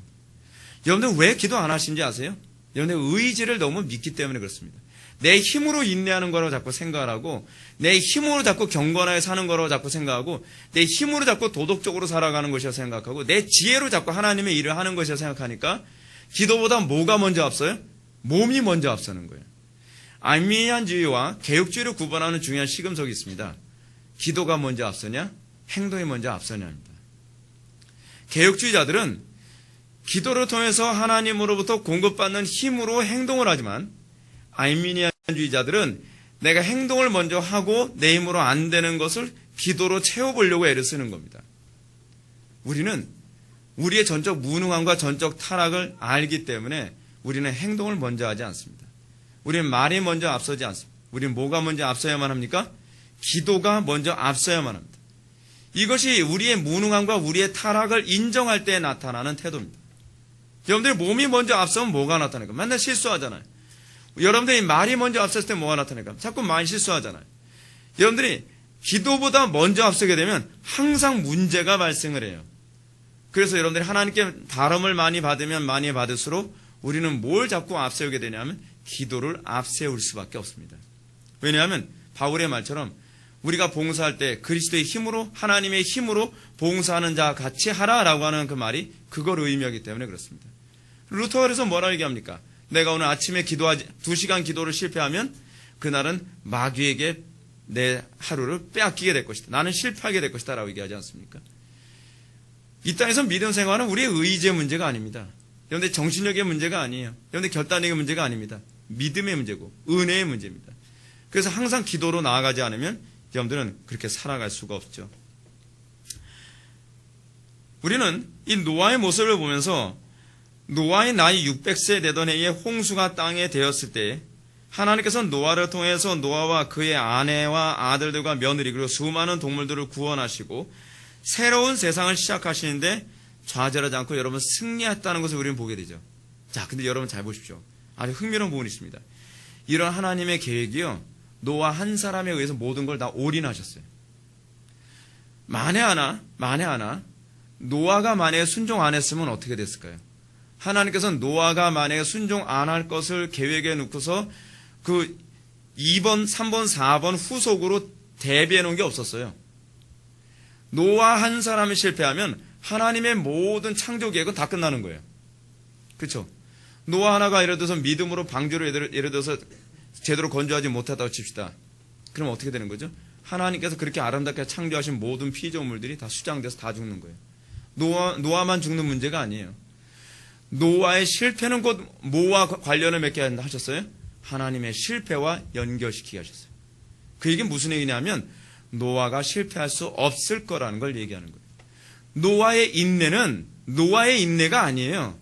여러분들 왜 기도 안 하시는지 아세요? 여러분들 의지를 너무 믿기 때문에 그렇습니다. 내 힘으로 인내하는 거라고 자꾸 생각을 하고, 내 힘으로 자꾸 경건하게 사는 거라고 자꾸 생각하고, 내 힘으로 자꾸 도덕적으로 살아가는 것이라 생각하고, 내 지혜로 자꾸 하나님의 일을 하는 것이라 생각하니까, 기도보다 뭐가 먼저 앞서요? 몸이 먼저 앞서는 거예요. 알미니안주의와 개혁주의를 구분하는 중요한 시금석이 있습니다. 기도가 먼저 앞서냐? 행동이 먼저 앞서냐입니다. 개혁주의자들은 기도를 통해서 하나님으로부터 공급받는 힘으로 행동을 하지만, 알미니안주의자들은 내가 행동을 먼저 하고 내 힘으로 안 되는 것을 기도로 채워보려고 애를 쓰는 겁니다. 우리는 우리의 전적 무능함과 전적 타락을 알기 때문에 우리는 행동을 먼저 하지 않습니다. 우리는 말이 먼저 앞서지 않습니다. 우리는 뭐가 먼저 앞서야만 합니까? 기도가 먼저 앞서야만 합니다. 이것이 우리의 무능함과 우리의 타락을 인정할 때 나타나는 태도입니다. 여러분들이 몸이 먼저 앞서면 뭐가 나타날까? 맨날 실수하잖아요. 여러분들이 말이 먼저 앞섰을 때 뭐가 나타날까? 자꾸 말 실수하잖아요. 여러분들이 기도보다 먼저 앞서게 되면 항상 문제가 발생을 해요. 그래서 여러분들이 하나님께 바람을 많이 받으면 많이 받을수록 우리는 뭘 자꾸 앞세우게 되냐면 기도를 앞세울 수밖에 없습니다. 왜냐하면 바울의 말처럼 우리가 봉사할 때 그리스도의 힘으로, 하나님의 힘으로 봉사하는 자 같이 하라라고 하는 그 말이 그걸 의미하기 때문에 그렇습니다. 루터가 그래서 뭐라고 얘기합니까? 내가 오늘 아침에 2시간 기도를 실패하면 그날은 마귀에게 내 하루를 빼앗기게 될 것이다. 나는 실패하게 될 것이다 라고 얘기하지 않습니까? 이 땅에서 믿음 생활은 우리의 의지의 문제가 아닙니다. 여러분들 정신력의 문제가 아니에요. 여러분들 결단력의 문제가 아닙니다. 믿음의 문제고 은혜의 문제입니다. 그래서 항상 기도로 나아가지 않으면 여러분들은 그렇게 살아갈 수가 없죠. 우리는 이 노아의 모습을 보면서 노아의 나이 600세 되던 해에 홍수가 땅에 되었을 때 하나님께서 노아를 통해서 노아와 그의 아내와 아들들과 며느리 그리고 수많은 동물들을 구원하시고 새로운 세상을 시작하시는데 좌절하지 않고 여러분 승리했다는 것을 우리는 보게 되죠. 자, 근데 여러분 잘 보십시오. 아주 흥미로운 부분이 있습니다. 이런 하나님의 계획이요, 노아 한 사람에 의해서 모든 걸 다 올인하셨어요. 만에 하나 노아가 만약에 순종 안 했으면 어떻게 됐을까요? 하나님께서는 노아가 만약에 순종 안 할 것을 계획에 놓고서 그 2번, 3번, 4번 후속으로 대비해 놓은 게 없었어요. 노아 한 사람이 실패하면 하나님의 모든 창조 계획은 다 끝나는 거예요. 그렇죠? 노아 하나가 예를 들어서 믿음으로 방주를 예를 들어서 제대로 건조하지 못하다고 칩시다. 그럼 어떻게 되는 거죠? 하나님께서 그렇게 아름답게 창조하신 모든 피조물들이 다 수장돼서 다 죽는 거예요. 노아만 죽는 문제가 아니에요. 노아의 실패는 곧 뭐와 관련을 맺게 하셨어요? 하나님의 실패와 연결시키게 하셨어요. 그 얘기는 무슨 얘기냐면 노아가 실패할 수 없을 거라는 걸 얘기하는 거예요. 노아의 인내는 노아의 인내가 아니에요.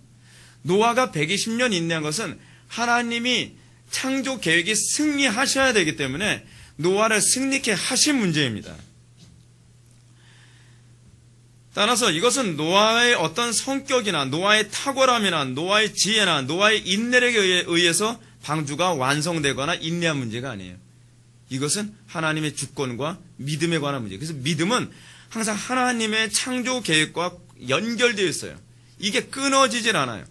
노아가 120년 인내한 것은 하나님이 창조 계획이 승리하셔야 되기 때문에 노아를 승리케 하신 문제입니다. 따라서 이것은 노아의 어떤 성격이나 노아의 탁월함이나 노아의 지혜나 노아의 인내력에 의해서 방주가 완성되거나 인내한 문제가 아니에요. 이것은 하나님의 주권과 믿음에 관한 문제예요. 그래서 믿음은 항상 하나님의 창조 계획과 연결되어 있어요. 이게 끊어지질 않아요.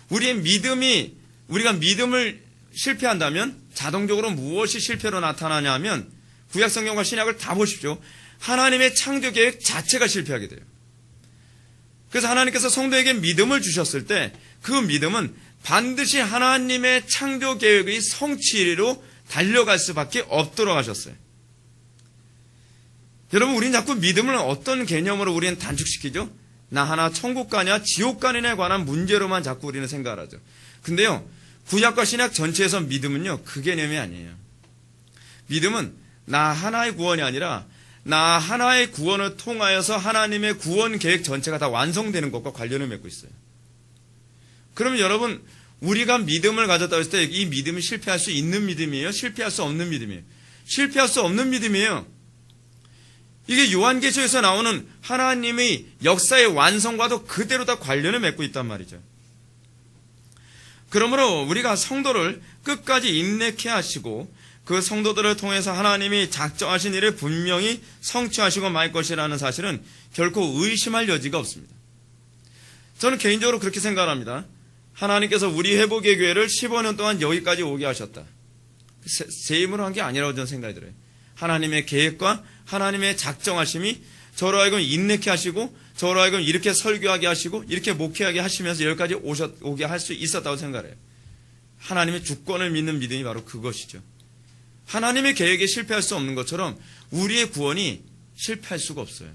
우리가 믿음을 실패한다면 자동적으로 무엇이 실패로 나타나냐면 구약성경과 신약을 다 보십시오. 하나님의 창조 계획 자체가 실패하게 돼요. 그래서 하나님께서 성도에게 믿음을 주셨을 때 그 믿음은 반드시 하나님의 창조 계획의 성취로 달려갈 수밖에 없도록 하셨어요. 여러분, 우리는 자꾸 믿음을 어떤 개념으로 우리는 단축시키죠? 나 하나 천국 가냐 지옥 가느냐에 관한 문제로만 자꾸 우리는 생각을 하죠. 근데요, 구약과 신약 전체에서 믿음은요, 그 개념이 아니에요. 믿음은 나 하나의 구원이 아니라 나 하나의 구원을 통하여서 하나님의 구원 계획 전체가 다 완성되는 것과 관련을 맺고 있어요. 그러면 여러분, 우리가 믿음을 가졌다고 했을 때 이 믿음이 실패할 수 있는 믿음이에요? 실패할 수 없는 믿음이에요? 실패할 수 없는 믿음이에요. 이게 요한계시록에서 나오는 하나님의 역사의 완성과도 그대로 다 관련을 맺고 있단 말이죠. 그러므로 우리가 성도를 끝까지 인내케 하시고 그 성도들을 통해서 하나님이 작정하신 일을 분명히 성취하시고 말 것이라는 사실은 결코 의심할 여지가 없습니다. 저는 개인적으로 그렇게 생각합니다. 하나님께서 우리 회복의 교회를 15년 동안 여기까지 오게 하셨다. 제 힘으로 한 게 아니라고 저는 생각이 들어요. 하나님의 계획과 하나님의 작정하심이 저로 하여금 인내케 하시고 저로 하여금 이렇게 설교하게 하시고 이렇게 목회하게 하시면서 여기까지 오게 할 수 있었다고 생각해요. 하나님의 주권을 믿는 믿음이 바로 그것이죠. 하나님의 계획에 실패할 수 없는 것처럼 우리의 구원이 실패할 수가 없어요.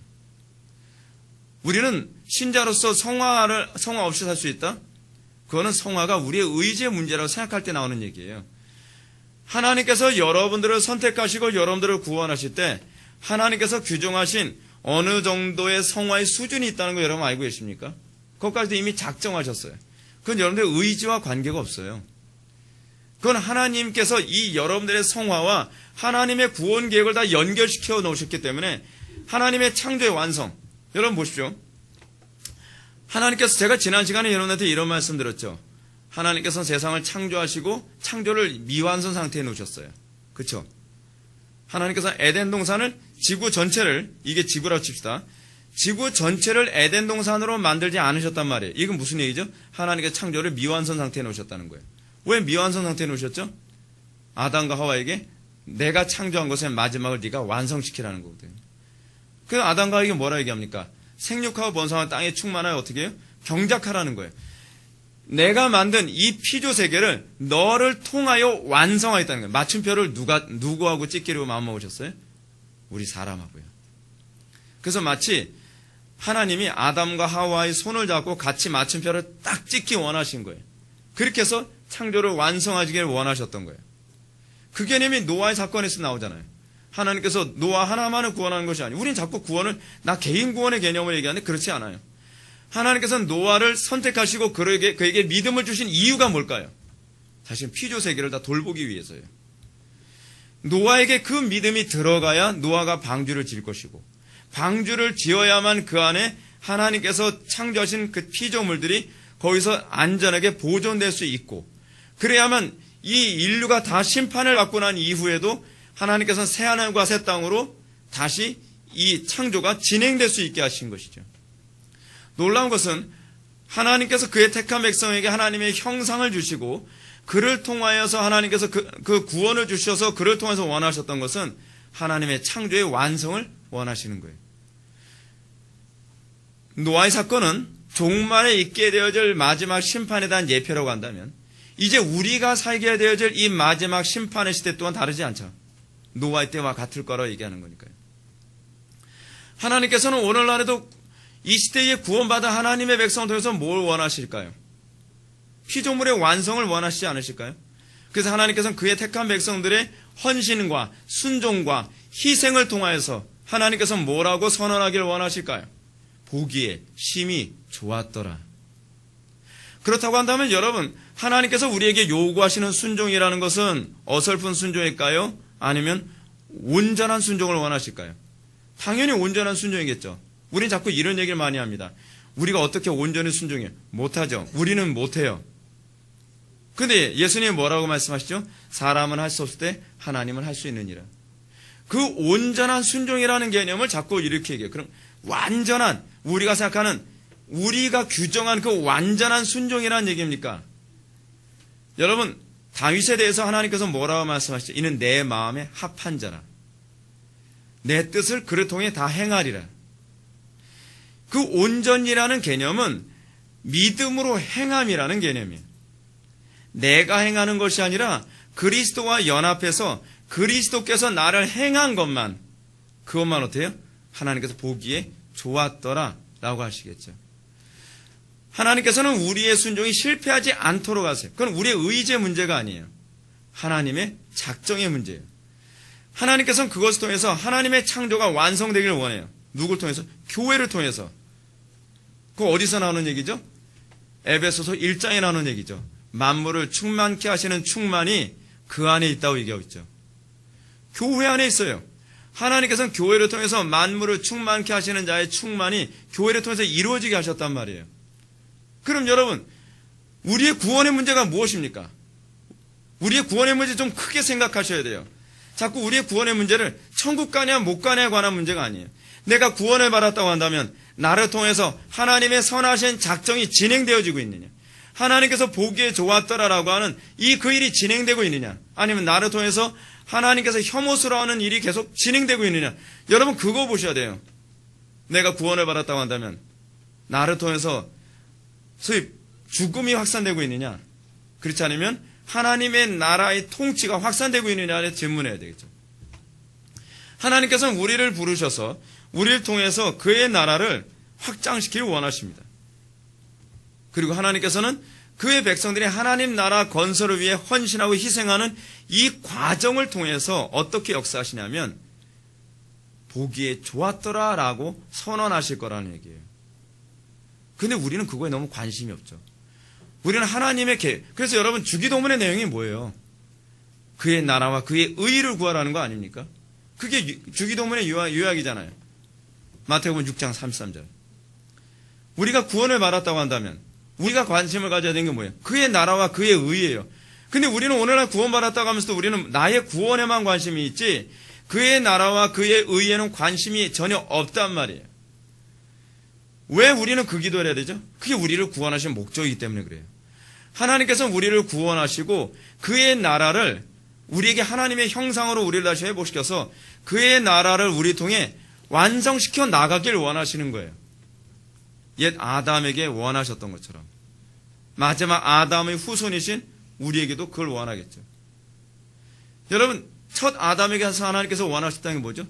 우리는 신자로서 성화 없이 살 수 있다? 그거는 성화가 우리의 의지의 문제라고 생각할 때 나오는 얘기예요. 하나님께서 여러분들을 선택하시고 여러분들을 구원하실 때 하나님께서 규정하신 어느 정도의 성화의 수준이 있다는 거 여러분 알고 계십니까? 그것까지도 이미 작정하셨어요. 그건 여러분들의 의지와 관계가 없어요. 그건 하나님께서 이 여러분들의 성화와 하나님의 구원 계획을 다 연결시켜 놓으셨기 때문에 하나님의 창조의 완성. 여러분 보십시오. 하나님께서 제가 지난 시간에 여러분한테 이런 말씀 드렸죠. 하나님께서는 세상을 창조하시고 창조를 미완성 상태에 놓으셨어요. 그렇죠? 하나님께서 에덴 동산을 지구 전체를, 이게 지구라고 칩시다. 지구 전체를 에덴 동산으로 만들지 않으셨단 말이에요. 이건 무슨 얘기죠? 하나님께서 창조를 미완성 상태에 놓으셨다는 거예요. 왜 미완성 상태에 놓으셨죠? 아담과 하와에게 내가 창조한 것의 마지막을 네가 완성시키라는 거거든요. 그래서 아담과 하와에게 뭐라 얘기합니까? 생육하고 번성한 땅에 충만하여 어떻게 해요? 경작하라는 거예요. 내가 만든 이 피조 세계를 너를 통하여 완성하겠다는 거예요. 맞춤표를 누구하고 찍기로 마음먹으셨어요? 우리 사람하고요. 그래서 마치 하나님이 아담과 하와의 손을 잡고 같이 맞춤표를 딱 찍기 원하신 거예요. 그렇게 해서 창조를 완성하기를 원하셨던 거예요. 그 개념이 노아의 사건에서 나오잖아요. 하나님께서 노아 하나만을 구원하는 것이 아니에요. 우린 자꾸 구원을 나 개인 구원의 개념을 얘기하는데 그렇지 않아요. 하나님께서는 노아를 선택하시고 그에게 믿음을 주신 이유가 뭘까요? 사실 피조 세계를 다 돌보기 위해서예요. 노아에게 그 믿음이 들어가야 노아가 방주를 지을 것이고 방주를 지어야만 그 안에 하나님께서 창조하신 그 피조물들이 거기서 안전하게 보존될 수 있고 그래야만 이 인류가 다 심판을 받고 난 이후에도 하나님께서는 새하늘과 새 땅으로 다시 이 창조가 진행될 수 있게 하신 것이죠. 놀라운 것은 하나님께서 그의 택한 백성에게 하나님의 형상을 주시고 그를 통하여서 하나님께서 그 구원을 주셔서 그를 통해서 원하셨던 것은 하나님의 창조의 완성을 원하시는 거예요. 노아의 사건은 종말에 있게 되어질 마지막 심판에 대한 예표라고 한다면 이제 우리가 살게 되어질 이 마지막 심판의 시대 또한 다르지 않죠. 노아의 때와 같을 거라고 얘기하는 거니까요. 하나님께서는 오늘날에도 이 시대에 구원받아 하나님의 백성을 통해서 뭘 원하실까요? 피조물의 완성을 원하시지 않으실까요? 그래서 하나님께서는 그의 택한 백성들의 헌신과 순종과 희생을 통하여서 하나님께서는 뭐라고 선언하기를 원하실까요? 보기에 심히 좋았더라. 그렇다고 한다면 여러분, 하나님께서 우리에게 요구하시는 순종이라는 것은 어설픈 순종일까요? 아니면 온전한 순종을 원하실까요? 당연히 온전한 순종이겠죠. 우린 자꾸 이런 얘기를 많이 합니다. 우리가 어떻게 온전히 순종해요? 못하죠. 우리는 못해요. 근데 예수님이 뭐라고 말씀하시죠? 사람은 할 수 없을 때 하나님은 할 수 있느니라. 그 온전한 순종이라는 개념을 자꾸 이렇게 얘기해요. 그럼 완전한, 우리가 생각하는, 우리가 규정한 그 완전한 순종이라는 얘기입니까? 여러분, 다윗에 대해서 하나님께서 뭐라고 말씀하시죠? 이는 내 마음에 합한 자라. 내 뜻을 그를 통해 다 행하리라. 그 온전이라는 개념은 믿음으로 행함이라는 개념이에요. 내가 행하는 것이 아니라 그리스도와 연합해서 그리스도께서 나를 행한 것만, 그것만 어때요? 하나님께서 보기에 좋았더라 라고 하시겠죠. 하나님께서는 우리의 순종이 실패하지 않도록 하세요. 그건 우리의 의지의 문제가 아니에요. 하나님의 작정의 문제예요. 하나님께서는 그것을 통해서 하나님의 창조가 완성되기를 원해요. 누굴 통해서? 교회를 통해서. 그거 어디서 나오는 얘기죠? 에베소서 1장에 나오는 얘기죠. 만물을 충만케 하시는 충만이 그 안에 있다고 얘기하고 있죠. 교회 안에 있어요. 하나님께서는 교회를 통해서 만물을 충만케 하시는 자의 충만이 교회를 통해서 이루어지게 하셨단 말이에요. 그럼 여러분, 우리의 구원의 문제가 무엇입니까? 우리의 구원의 문제 좀 크게 생각하셔야 돼요. 자꾸 우리의 구원의 문제를 천국 가냐 못 가냐에 관한 문제가 아니에요. 내가 구원을 받았다고 한다면 나를 통해서 하나님의 선하신 작정이 진행되어지고 있느냐, 하나님께서 보기에 좋았더라라고 하는 그 일이 진행되고 있느냐, 아니면 나를 통해서 하나님께서 혐오스러워하는 일이 계속 진행되고 있느냐. 여러분, 그거 보셔야 돼요. 내가 구원을 받았다고 한다면 나를 통해서 소위 죽음이 확산되고 있느냐, 그렇지 않으면 하나님의 나라의 통치가 확산되고 있느냐를 질문해야 되겠죠. 하나님께서는 우리를 부르셔서 우리를 통해서 그의 나라를 확장시키길 원하십니다. 그리고 하나님께서는 그의 백성들이 하나님 나라 건설을 위해 헌신하고 희생하는 이 과정을 통해서 어떻게 역사하시냐면 보기에 좋았더라라고 선언하실 거라는 얘기예요. 근데 우리는 그거에 너무 관심이 없죠. 우리는 하나님의 계획. 그래서 여러분, 주기도문의 내용이 뭐예요? 그의 나라와 그의 의를 구하라는 거 아닙니까? 그게 주기도문의 요약이잖아요. 마태복음 6장 33절. 우리가 구원을 받았다고 한다면 우리가 관심을 가져야 되는 게 뭐예요? 그의 나라와 그의 의예요. 근데 우리는 오늘날 구원받았다고 하면서도 우리는 나의 구원에만 관심이 있지 그의 나라와 그의 의에는 관심이 전혀 없단 말이에요. 왜 우리는 그 기도를 해야 되죠? 그게 우리를 구원하신 목적이기 때문에 그래요. 하나님께서는 우리를 구원하시고 그의 나라를 우리에게 하나님의 형상으로 우리를 다시 회복시켜서 그의 나라를 우리 통해 완성시켜 나가길 원하시는 거예요. 옛 아담에게 원하셨던 것처럼 마지막 아담의 후손이신 우리에게도 그걸 원하겠죠. 여러분, 첫 아담에게서 하나님께서 원하셨다는 게 뭐죠?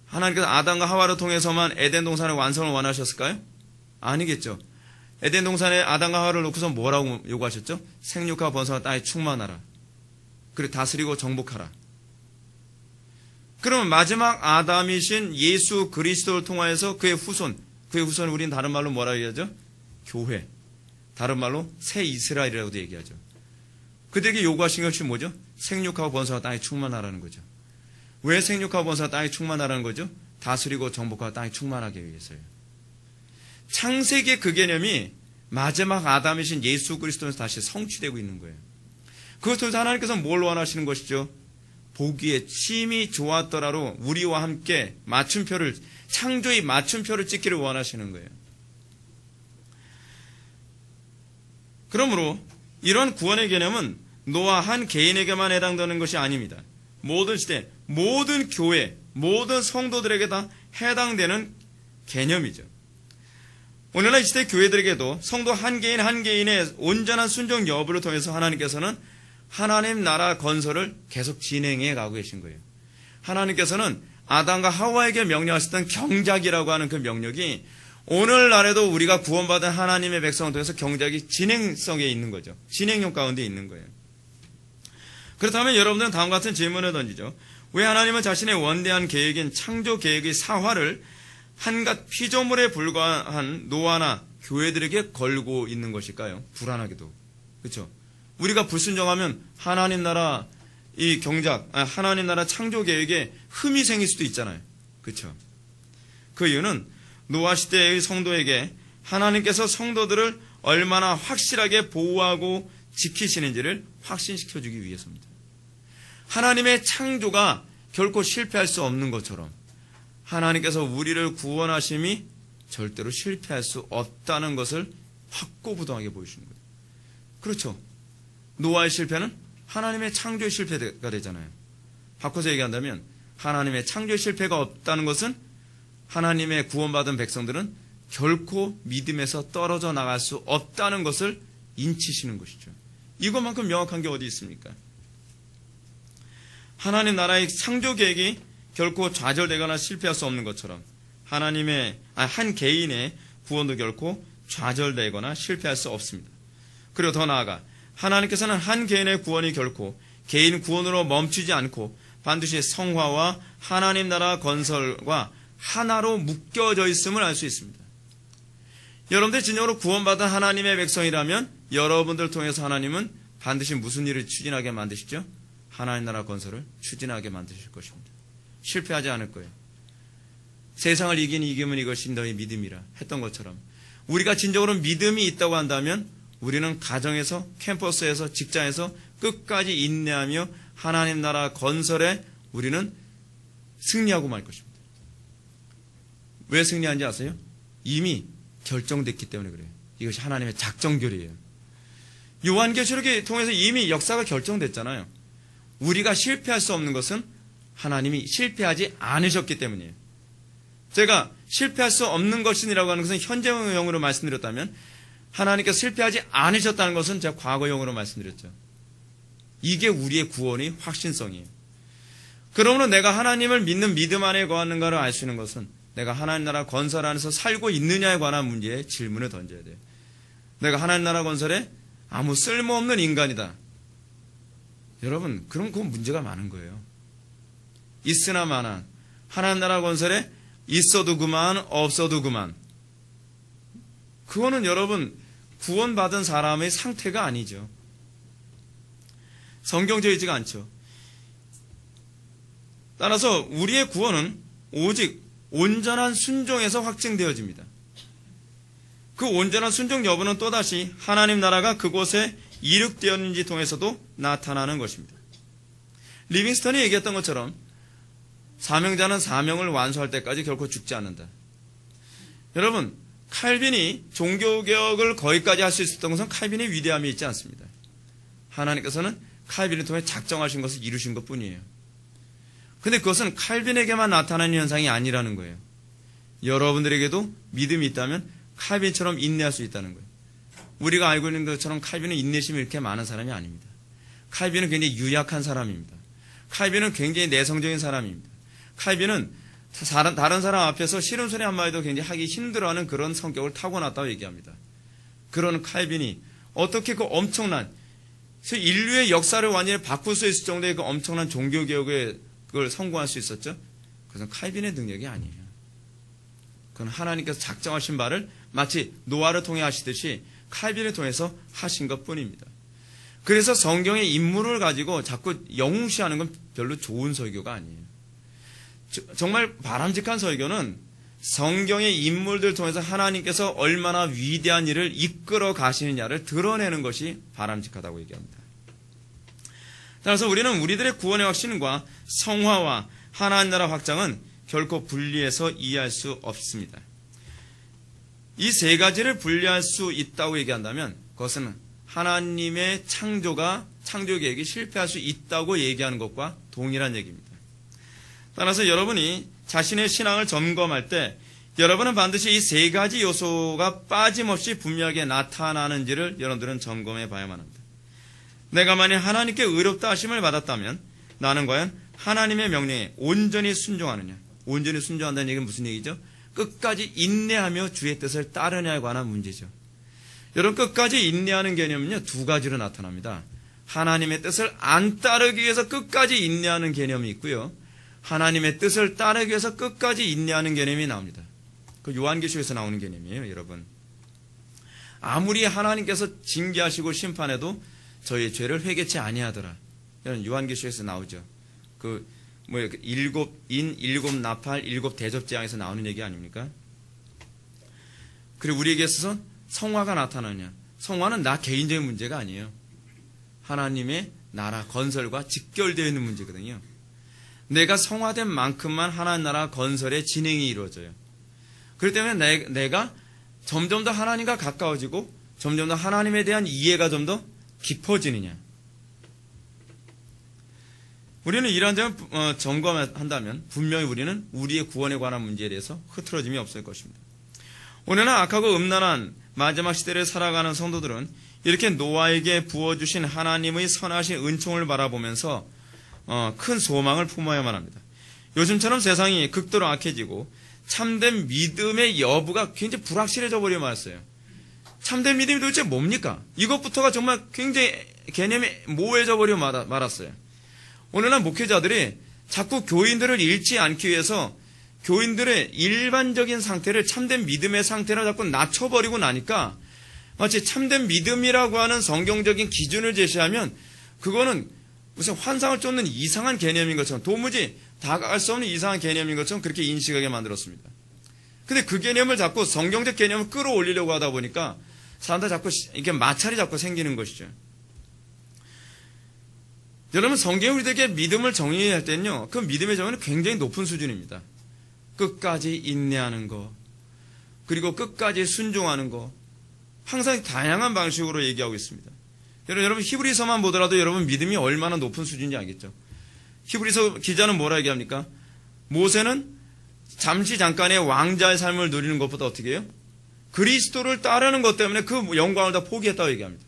하나님께서 아담과 하와를 통해서만 에덴 동산의 완성을 원하셨을까요? 아니겠죠. 에덴 동산에 아담과 하와를 놓고서 뭐라고 요구하셨죠? 생육하고 번성하여 땅에 충만하라. 그리고 다스리고 정복하라. 그러면 마지막 아담이신 예수 그리스도를 통하여서 그의 후손을 우리는 다른 말로 뭐라고 얘기하죠? 교회. 다른 말로 새 이스라엘이라고도 얘기하죠. 그들에게 요구하신 것이 뭐죠? 생육하고 번성하여 땅에 충만하라는 거죠. 왜 생육하고 번성하여 땅에 충만하라는 거죠? 다스리고 정복하고 땅에 충만하게 위해서요. 창세기의 그 개념이 마지막 아담이신 예수 그리스도에서 다시 성취되고 있는 거예요. 그것을 통해서 하나님께서 뭘 원하시는 것이죠? 보기에 침이 좋았더라로 우리와 함께 창조의 맞춤표를 찍기를 원하시는 거예요. 그러므로 이런 구원의 개념은 노아 한 개인에게만 해당되는 것이 아닙니다. 모든 시대, 모든 교회, 모든 성도들에게 다 해당되는 개념이죠. 오늘날 이 시대 교회들에게도 성도 한 개인 한 개인의 온전한 순종 여부를 통해서 하나님께서는 하나님 나라 건설을 계속 진행해 가고 계신 거예요. 하나님께서는 아담과 하와에게 명령하셨던 경작이라고 하는 그 명령이 오늘날에도 우리가 구원받은 하나님의 백성을 통해서 경작이 진행성에 있는 거죠. 진행형 가운데 있는 거예요. 그렇다면 여러분들은 다음과 같은 질문을 던지죠. 왜 하나님은 자신의 원대한 계획인 창조 계획의 사활을 한갓 피조물에 불과한 노아나 교회들에게 걸고 있는 것일까요? 불안하게도. 그렇죠? 우리가 불순종하면 하나님 나라 이 경작, 하나님 나라 창조 계획에 흠이 생길 수도 있잖아요. 그렇죠? 그 이유는 노아 시대의 성도에게 하나님께서 성도들을 얼마나 확실하게 보호하고 지키시는지를 확신시켜주기 위해서입니다. 하나님의 창조가 결코 실패할 수 없는 것처럼 하나님께서 우리를 구원하심이 절대로 실패할 수 없다는 것을 확고부동하게 보여주는 거예요. 그렇죠. 노아의 실패는 하나님의 창조의 실패가 되잖아요. 바꿔서 얘기한다면 하나님의 창조의 실패가 없다는 것은 하나님의 구원받은 백성들은 결코 믿음에서 떨어져 나갈 수 없다는 것을 인치시는 것이죠. 이것만큼 명확한 게 어디 있습니까? 하나님 나라의 창조 계획이 결코 좌절되거나 실패할 수 없는 것처럼 한 개인의 구원도 결코 좌절되거나 실패할 수 없습니다. 그리고 더 나아가 하나님께서는 한 개인의 구원이 결코 개인 구원으로 멈추지 않고 반드시 성화와 하나님 나라 건설과 하나로 묶여져 있음을 알 수 있습니다. 여러분들 진정으로 구원받은 하나님의 백성이라면 여러분들 통해서 하나님은 반드시 무슨 일을 추진하게 만드시죠? 하나님 나라 건설을 추진하게 만드실 것입니다. 실패하지 않을 거예요. 세상을 이기면 이것이 너의 믿음이라 했던 것처럼 우리가 진정으로 믿음이 있다고 한다면 우리는 가정에서, 캠퍼스에서, 직장에서 끝까지 인내하며 하나님 나라 건설에 우리는 승리하고 말 것입니다. 왜 승리한지 아세요? 이미 결정됐기 때문에 그래요. 이것이 하나님의 작정결이에요. 요한계시록을 통해서 이미 역사가 결정됐잖아요. 우리가 실패할 수 없는 것은 하나님이 실패하지 않으셨기 때문이에요. 제가 실패할 수 없는 것이라고 하는 것은 현재형으로 말씀드렸다면 하나님께서 실패하지 않으셨다는 것은 제가 과거형으로 말씀드렸죠. 이게 우리의 구원의 확신성이에요. 그러므로 내가 하나님을 믿는 믿음 안에 거하는가를 알 수 있는 것은 내가 하나님 나라 건설 안에서 살고 있느냐에 관한 문제에 질문을 던져야 돼요. 내가 하나님 나라 건설에 아무 쓸모없는 인간이다. 여러분, 그럼 그건 문제가 많은 거예요. 있으나 마나 하나님 나라 건설에 있어도 그만 없어도 그만. 그거는 여러분 구원받은 사람의 상태가 아니죠. 성경적이지가 않죠. 따라서 우리의 구원은 오직 온전한 순종에서 확증되어집니다. 그 온전한 순종 여부는 또다시 하나님 나라가 그곳에 이룩되었는지 통해서도 나타나는 것입니다. 리빙스턴이 얘기했던 것처럼 사명자는 사명을 완수할 때까지 결코 죽지 않는다. 여러분, 칼빈이 종교개혁을 거기까지 할 수 있었던 것은 칼빈의 위대함이 있지 않습니다. 하나님께서는 칼빈을 통해 작정하신 것을 이루신 것뿐이에요. 근데 그것은 칼빈에게만 나타나는 현상이 아니라는 거예요. 여러분들에게도 믿음이 있다면 칼빈처럼 인내할 수 있다는 거예요. 우리가 알고 있는 것처럼 칼빈은 인내심이 이렇게 많은 사람이 아닙니다. 칼빈은 굉장히 유약한 사람입니다. 칼빈은 굉장히 내성적인 사람입니다. 칼빈은 다른 사람 앞에서 싫은 소리 한마디도 굉장히 하기 힘들어하는 그런 성격을 타고났다고 얘기합니다. 그런 칼빈이 어떻게 그 엄청난 인류의 역사를 완전히 바꿀 수 있을 정도의 그 엄청난 종교개혁을 성공할 수 있었죠? 그것은 칼빈의 능력이 아니에요. 그건 하나님께서 작정하신 바를 마치 노아를 통해 하시듯이 칼빈을 통해서 하신 것뿐입니다. 그래서 성경의 인물을 가지고 자꾸 영웅시하는 건 별로 좋은 설교가 아니에요. 정말 바람직한 설교는 성경의 인물들 통해서 하나님께서 얼마나 위대한 일을 이끌어 가시느냐를 드러내는 것이 바람직하다고 얘기합니다. 따라서 우리는 우리들의 구원의 확신과 성화와 하나님 나라 확장은 결코 분리해서 이해할 수 없습니다. 이 세 가지를 분리할 수 있다고 얘기한다면 그것은 하나님의 창조 계획이 실패할 수 있다고 얘기하는 것과 동일한 얘기입니다. 따라서 여러분이 자신의 신앙을 점검할 때 여러분은 반드시 이 세 가지 요소가 빠짐없이 분명하게 나타나는지를 여러분들은 점검해 봐야만 합니다. 내가 만약 하나님께 의롭다 하심을 받았다면 나는 과연 하나님의 명령에 온전히 순종하느냐. 온전히 순종한다는 얘기는 무슨 얘기죠? 끝까지 인내하며 주의 뜻을 따르냐에 관한 문제죠. 여러분, 끝까지 인내하는 개념은요, 두 가지로 나타납니다. 하나님의 뜻을 안 따르기 위해서 끝까지 인내하는 개념이 있고요. 하나님의 뜻을 따르기 위해서 끝까지 인내하는 개념이 나옵니다. 그 요한계시록에서 나오는 개념이에요, 여러분. 아무리 하나님께서 징계하시고 심판해도 저희의 죄를 회개치 아니하더라. 이런 요한계시록에서 나오죠. 일곱 인, 일곱 나팔, 일곱 대접재앙에서 나오는 얘기 아닙니까? 그리고 우리에게 있어서 성화가 나타나냐. 성화는 나 개인적인 문제가 아니에요. 하나님의 나라 건설과 직결되어 있는 문제거든요. 내가 성화된 만큼만 하나님 나라 건설의 진행이 이루어져요. 그렇기 때문에 내가 점점 더 하나님과 가까워지고 점점 더 하나님에 대한 이해가 좀 더 깊어지느냐. 우리는 이러한 점을 점검한다면 분명히 우리는 우리의 구원에 관한 문제에 대해서 흐트러짐이 없을 것입니다. 오늘날 악하고 음란한 마지막 시대를 살아가는 성도들은 이렇게 노아에게 부어주신 하나님의 선하신 은총을 바라보면서 큰 소망을 품어야만 합니다. 요즘처럼 세상이 극도로 악해지고 참된 믿음의 여부가 굉장히 불확실해져 버려 말았어요. 참된 믿음이 도대체 뭡니까? 이것부터가 정말 굉장히 개념이 모호해져 버려 말았어요. 오늘날 목회자들이 자꾸 교인들을 잃지 않기 위해서 교인들의 일반적인 상태를 참된 믿음의 상태로 자꾸 낮춰버리고 나니까 마치 참된 믿음이라고 하는 성경적인 기준을 제시하면 그거는 무슨 환상을 쫓는 이상한 개념인 것처럼 도무지 다가갈 수 없는 이상한 개념인 것처럼 그렇게 인식하게 만들었습니다. 근데 그 개념을 자꾸 성경적 개념을 끌어올리려고 하다 보니까 사람들 자꾸 이게 마찰이 자꾸 생기는 것이죠. 여러분, 성경이 우리에게 믿음을 정의할 때는요, 그 믿음의 정의는 굉장히 높은 수준입니다. 끝까지 인내하는 거, 그리고 끝까지 순종하는 거, 항상 다양한 방식으로 얘기하고 있습니다. 여러분, 히브리서만 보더라도 여러분 믿음이 얼마나 높은 수준인지 알겠죠? 히브리서 기자는 뭐라 얘기합니까? 모세는 잠깐의 왕자의 삶을 누리는 것보다 어떻게 해요? 그리스도를 따르는 것 때문에 그 영광을 다 포기했다고 얘기합니다.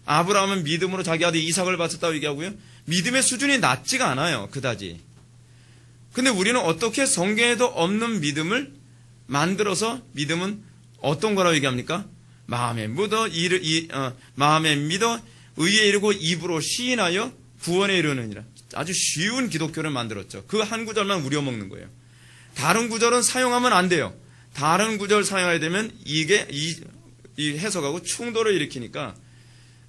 아브라함은 믿음으로 자기 아들 이삭을 바쳤다고 얘기하고요. 믿음의 수준이 낮지가 않아요. 그다지. 근데 우리는 어떻게 성경에도 없는 믿음을 만들어서 믿음은 어떤 거라고 얘기합니까? 마음에 믿어 의에 이르고 입으로 시인하여 구원에 이르느니라. 아주 쉬운 기독교를 만들었죠. 그 한 구절만 우려먹는 거예요. 다른 구절은 사용하면 안 돼요. 다른 구절 사용하게 되면 이게 이 해석하고 충돌을 일으키니까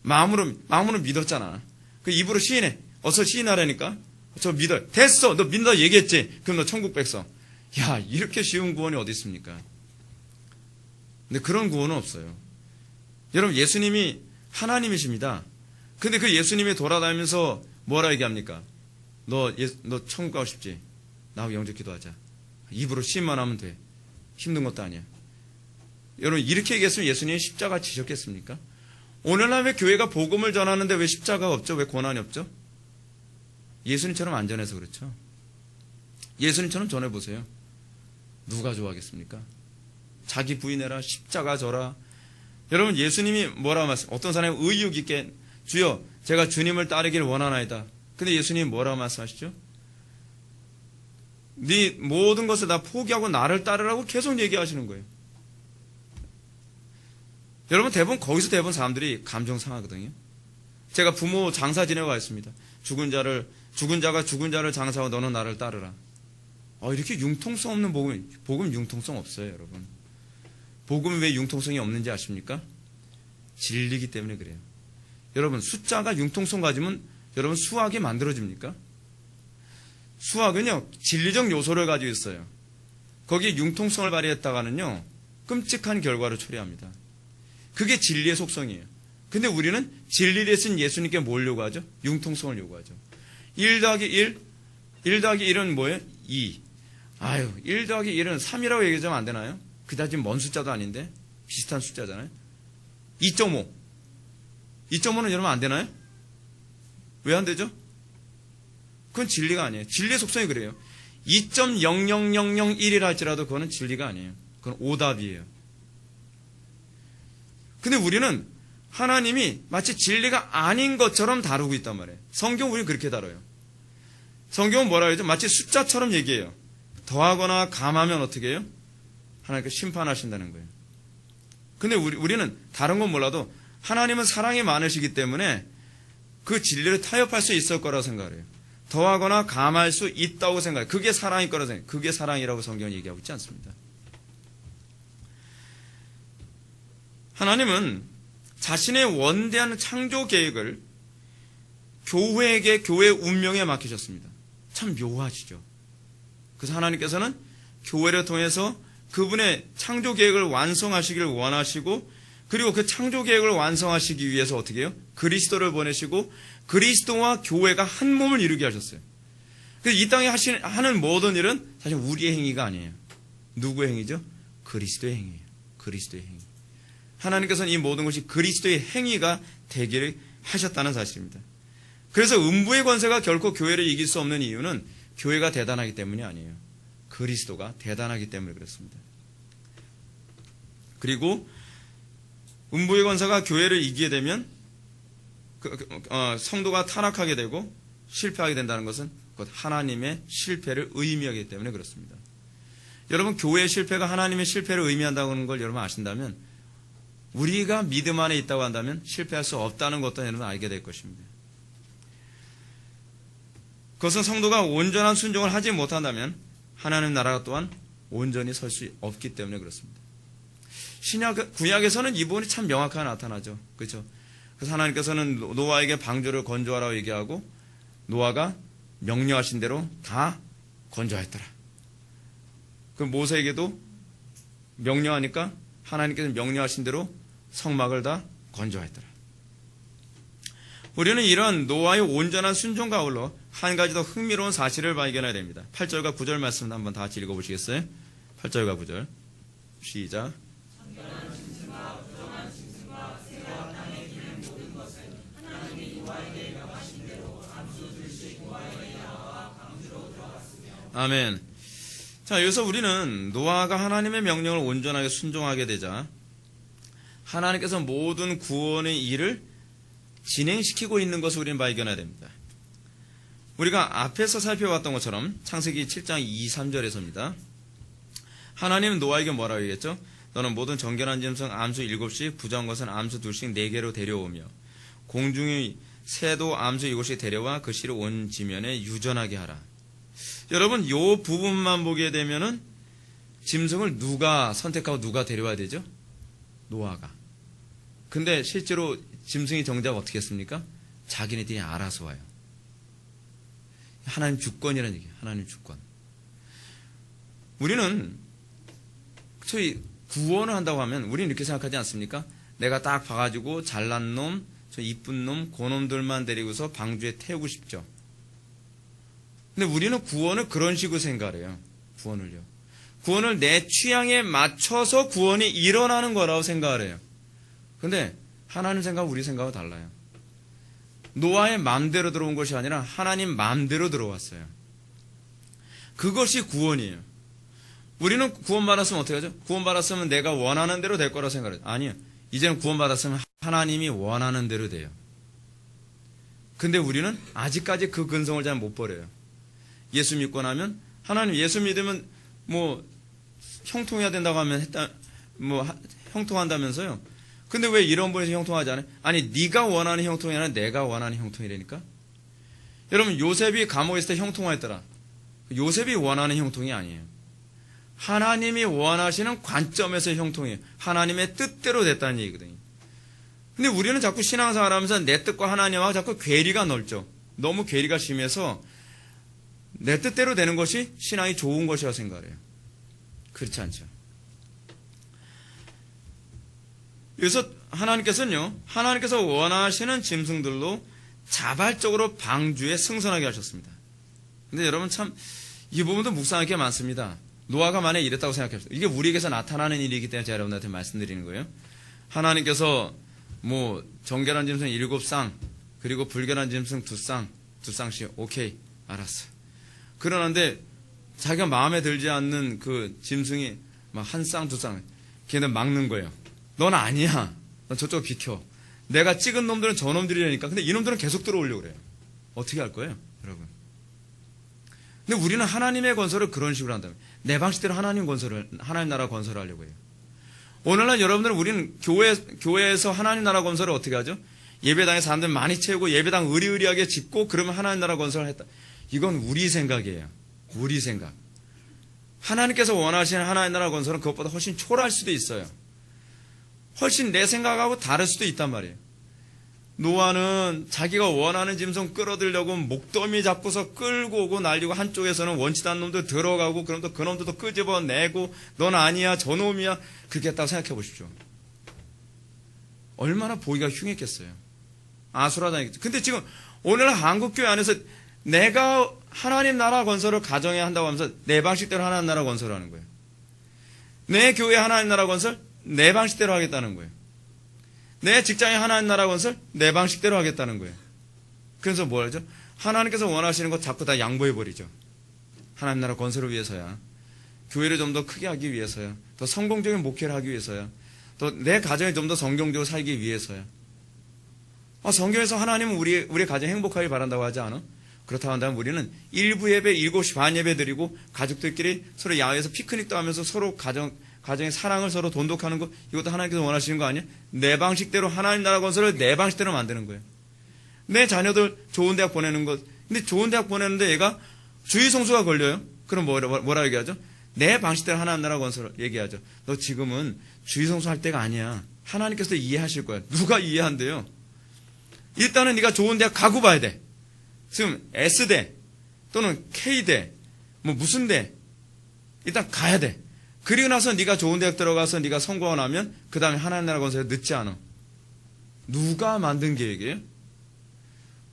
마음으로 믿었잖아. 그 입으로 시인해. 어서 시인하라니까. 저 믿어. 됐어. 너 믿는다 얘기했지. 그럼 너 천국 백성. 야, 이렇게 쉬운 구원이 어디 있습니까? 근데 그런 구원은 없어요. 여러분, 예수님이 하나님이십니다. 근데 그 예수님이 돌아다니면서 뭐라 얘기합니까? 너 천국 가고 싶지? 나하고 영접 기도하자. 입으로 시인만 하면 돼. 힘든 것도 아니야. 여러분, 이렇게 얘기했으면 예수님이 십자가 지셨겠습니까? 오늘날 왜 교회가 복음을 전하는데 왜 십자가가 없죠? 왜 고난이 없죠? 예수님처럼 안 전해서 그렇죠. 예수님처럼 전해보세요. 누가 좋아하겠습니까? 자기 부인해라, 십자가 져라. 여러분, 예수님이 뭐라고 말씀? 어떤 사람이 의욕 있게 주여, 제가 주님을 따르기를 원하나이다. 근데 예수님이 뭐라고 말씀하시죠? 네 모든 것을 다 포기하고 나를 따르라고 계속 얘기하시는 거예요. 여러분, 거기서 대부분 사람들이 감정 상하거든요. 제가 부모 장사 지내고 있습니다. 죽은 자가 죽은 자를 장사하고 너는 나를 따르라. 이렇게 융통성 없는 복음 융통성 없어요, 여러분. 복음이 왜 융통성이 없는지 아십니까? 진리이기 때문에 그래요. 여러분, 숫자가 융통성 가지면 여러분 수학이 만들어집니까? 수학은요, 진리적 요소를 가지고 있어요. 거기에 융통성을 발휘했다가는요, 끔찍한 결과를 초래합니다. 그게 진리의 속성이에요. 근데 우리는 진리를 쓴 예수님께 뭘 요구하죠? 융통성을 요구하죠. 1 더하기 1은 뭐예요? 2. 1 더하기 1은 3이라고 얘기하면 안 되나요? 그다지 먼 숫자도 아닌데 비슷한 숫자잖아요. 2.5. 2.5는 여러분 안 되나요? 왜 안 되죠? 그건 진리가 아니에요. 진리의 속성이 그래요. 2.00001이라 할지라도 그거는 진리가 아니에요. 그건 오답이에요. 근데 우리는 하나님이 마치 진리가 아닌 것처럼 다루고 있단 말이에요. 성경 우리는 그렇게 다뤄요. 성경은 뭐라 그러죠? 마치 숫자처럼 얘기해요. 더하거나 감하면 어떻게 해요? 하나님께 심판하신다는 거예요. 근데 우리는 다른 건 몰라도 하나님은 사랑이 많으시기 때문에 그 진리를 타협할 수 있을 거라고 생각해요. 더하거나 감할 수 있다고 생각해요. 그게 사랑일 거라고 생각해요. 그게 사랑이라고 성경은 얘기하고 있지 않습니다. 하나님은 자신의 원대한 창조 계획을 교회에게, 교회의 운명에 맡기셨습니다. 참 묘하시죠. 그래서 하나님께서는 교회를 통해서 그분의 창조 계획을 완성하시기를 원하시고, 그리고 그 창조 계획을 완성하시기 위해서 어떻게 해요? 그리스도를 보내시고 그리스도와 교회가 한 몸을 이루게 하셨어요. 그래서 이 땅에 하는 모든 일은 사실 우리의 행위가 아니에요. 누구의 행위죠? 그리스도의 행위예요. 그리스도의 행위. 하나님께서는 이 모든 것이 그리스도의 행위가 되기를 하셨다는 사실입니다. 그래서 음부의 권세가 결코 교회를 이길 수 없는 이유는 교회가 대단하기 때문이 아니에요. 그리스도가 대단하기 때문에 그렇습니다. 그리고 음부의 권세가 교회를 이기게 되면 성도가 타락하게 되고 실패하게 된다는 것은 곧 하나님의 실패를 의미하기 때문에 그렇습니다. 여러분, 교회의 실패가 하나님의 실패를 의미한다는 걸 여러분 아신다면, 우리가 믿음 안에 있다고 한다면 실패할 수 없다는 것도 여러분 알게 될 것입니다. 그것은 성도가 온전한 순종을 하지 못한다면 하나님 나라가 또한 온전히 설 수 없기 때문에 그렇습니다. 구약에서는 이 부분이 참 명확하게 나타나죠. 그렇죠? 그래서 하나님께서는 노아에게 방주를 건조하라고 얘기하고 노아가 명령하신 대로 다 건조했더라. 그 모세에게도 명령하니까 하나님께서 명령하신 대로 성막을 다 건조했더라. 우리는 이런 노아의 온전한 순종과 아울러 한 가지 더 흥미로운 사실을 발견해야 됩니다. 8절과 9절 말씀을 한번 다 같이 읽어보시겠어요? 8절과 9절 시작. 아멘. 자, 여기서 우리는 노아가 하나님의 명령을 온전하게 순종하게 되자 하나님께서 모든 구원의 일을 진행시키고 있는 것을 우리는 발견해야 됩니다. 우리가 앞에서 살펴봤던 것처럼 창세기 7장 2, 3절에서입니다. 하나님은 노아에게 뭐라고 얘기했죠? 너는 모든 정결한 짐승 암수 7씩 부정한 것은 암수 2씩 4개로 데려오며 공중의 새도 암수 7씩 데려와 그 씨를 온 지면에 유전하게 하라. 여러분, 이 부분만 보게 되면은 짐승을 누가 선택하고 누가 데려와야 되죠? 노아가. 근데 실제로 짐승이 정작 어떻게 했습니까? 자기네들이 알아서 와요. 하나님 주권이라는 얘기예요. 하나님 주권. 우리는 소위 구원을 한다고 하면 우리는 이렇게 생각하지 않습니까? 내가 딱 봐가지고 잘난 놈, 저 이쁜 놈, 고놈들만 데리고서 방주에 태우고 싶죠. 근데 우리는 구원을 그런 식으로 생각해요. 구원을요. 구원을 내 취향에 맞춰서 구원이 일어나는 거라고 생각을 해요. 근데 하나님 생각은 우리 생각과 달라요. 노아의 마음대로 들어온 것이 아니라 하나님 마음대로 들어왔어요. 그것이 구원이에요. 우리는 구원받았으면 어떻게 하죠? 구원받았으면 내가 원하는 대로 될 거라고 생각해요. 아니요. 이제는 구원받았으면 하나님이 원하는 대로 돼요. 근데 우리는 아직까지 그 근성을 잘 못 버려요. 예수 믿고 나면 하나님 예수 믿으면 뭐 형통해야 된다고 하면 형통한다면서요. 근데 왜 이런 분에서 형통하지 않아요? 아니 네가 원하는 형통이 아니라 내가 원하는 형통이라니까. 여러분 요셉이 감옥에 있을 때 형통했더라. 요셉이 원하는 형통이 아니에요. 하나님이 원하시는 관점에서 형통이에요. 하나님의 뜻대로 됐다는 얘기거든요. 근데 우리는 자꾸 신앙생활 하면서 내 뜻과 하나님하고 자꾸 괴리가 넓죠. 너무 괴리가 심해서 내 뜻대로 되는 것이 신앙이 좋은 것이라고 생각해요. 그렇지 않죠. 그래서 하나님께서 원하시는 짐승들로 자발적으로 방주에 승선하게 하셨습니다. 근데 여러분 참 이 부분도 묵상할 게 많습니다. 노아가 만약에 이랬다고 생각해보세요. 이게 우리에게서 나타나는 일이기 때문에 제가 여러분한테 말씀드리는 거예요. 하나님께서 뭐 정결한 짐승 7쌍 그리고 불결한 짐승 2쌍씩 오케이 알았어. 그러는데 자기가 마음에 들지 않는 그 짐승이 막 1쌍 2쌍 걔는 막는 거예요. 넌 아니야. 넌 저쪽 비켜. 내가 찍은 놈들은 저 놈들이라니까. 근데 이놈들은 계속 들어오려고 그래요. 어떻게 할 거예요, 여러분? 근데 우리는 하나님의 건설을 그런 식으로 한다면 내 방식대로 하나님 나라 건설을 하려고 해요. 오늘날 여러분들은 우리는 교회에서 하나님 나라 건설을 어떻게 하죠? 예배당에 사람들 많이 채우고 예배당 의리의리하게 짓고 그러면 하나님 나라 건설을 했다. 이건 우리 생각이에요. 우리 생각. 하나님께서 원하시는 하나님 나라 건설은 그것보다 훨씬 초라할 수도 있어요. 훨씬 내 생각하고 다를 수도 있단 말이에요. 노아는 자기가 원하는 짐승 끌어들려고 목더미 잡고서 끌고 오고 날리고 한쪽에서는 원치도 않는 놈들 들어가고 그럼 또 그 놈들도 끄집어내고 넌 아니야 저 놈이야 그렇게 했다고 생각해 보십시오. 얼마나 보기가 흉했겠어요. 아수라장이겠죠. 근데 지금 오늘 한국교회 안에서 내가 하나님 나라 건설을 가정에 한다고 하면서 내 방식대로 하나님 나라 건설을 하는 거예요. 내 교회 하나님 나라 건설 내 방식대로 하겠다는 거예요. 내 직장에 하나님 나라 건설 내 방식대로 하겠다는 거예요. 그래서 뭐 하죠? 하나님께서 원하시는 것 자꾸 다 양보해버리죠. 하나님 나라 건설을 위해서야. 교회를 좀 더 크게 하기 위해서야. 더 성공적인 목회를 하기 위해서야. 또 내 가정이 좀 더 성경적으로 살기 위해서야. 성경에서 하나님은 우리 가정 행복하길 바란다고 하지 않아? 그렇다고 한다면 우리는 1부 예배, 7시 반 예배 드리고 가족들끼리 서로 야외에서 피크닉도 하면서 서로 가정의 사랑을 서로 돈독하는 거 이것도 하나님께서 원하시는 거 아니에요? 내 방식대로 하나님 나라 건설을 내 방식대로 만드는 거예요. 내 자녀들 좋은 대학 보내는 것. 근데 좋은 대학 보내는데 얘가 주의 성수가 걸려요. 그럼 뭐라 얘기하죠? 내 방식대로 하나님 나라 건설을 얘기하죠. 너 지금은 주의성수 할 때가 아니야. 하나님께서 이해하실 거야. 누가 이해한대요? 일단은 네가 좋은 대학 가고 봐야 돼. 지금 S대 또는 K대 뭐 무슨 대 일단 가야 돼. 그리고 나서 네가 좋은 대학 들어가서 네가 성공하고 나면 그 다음에 하나님 나라 건설에 늦지 않아. 누가 만든 계획이에요?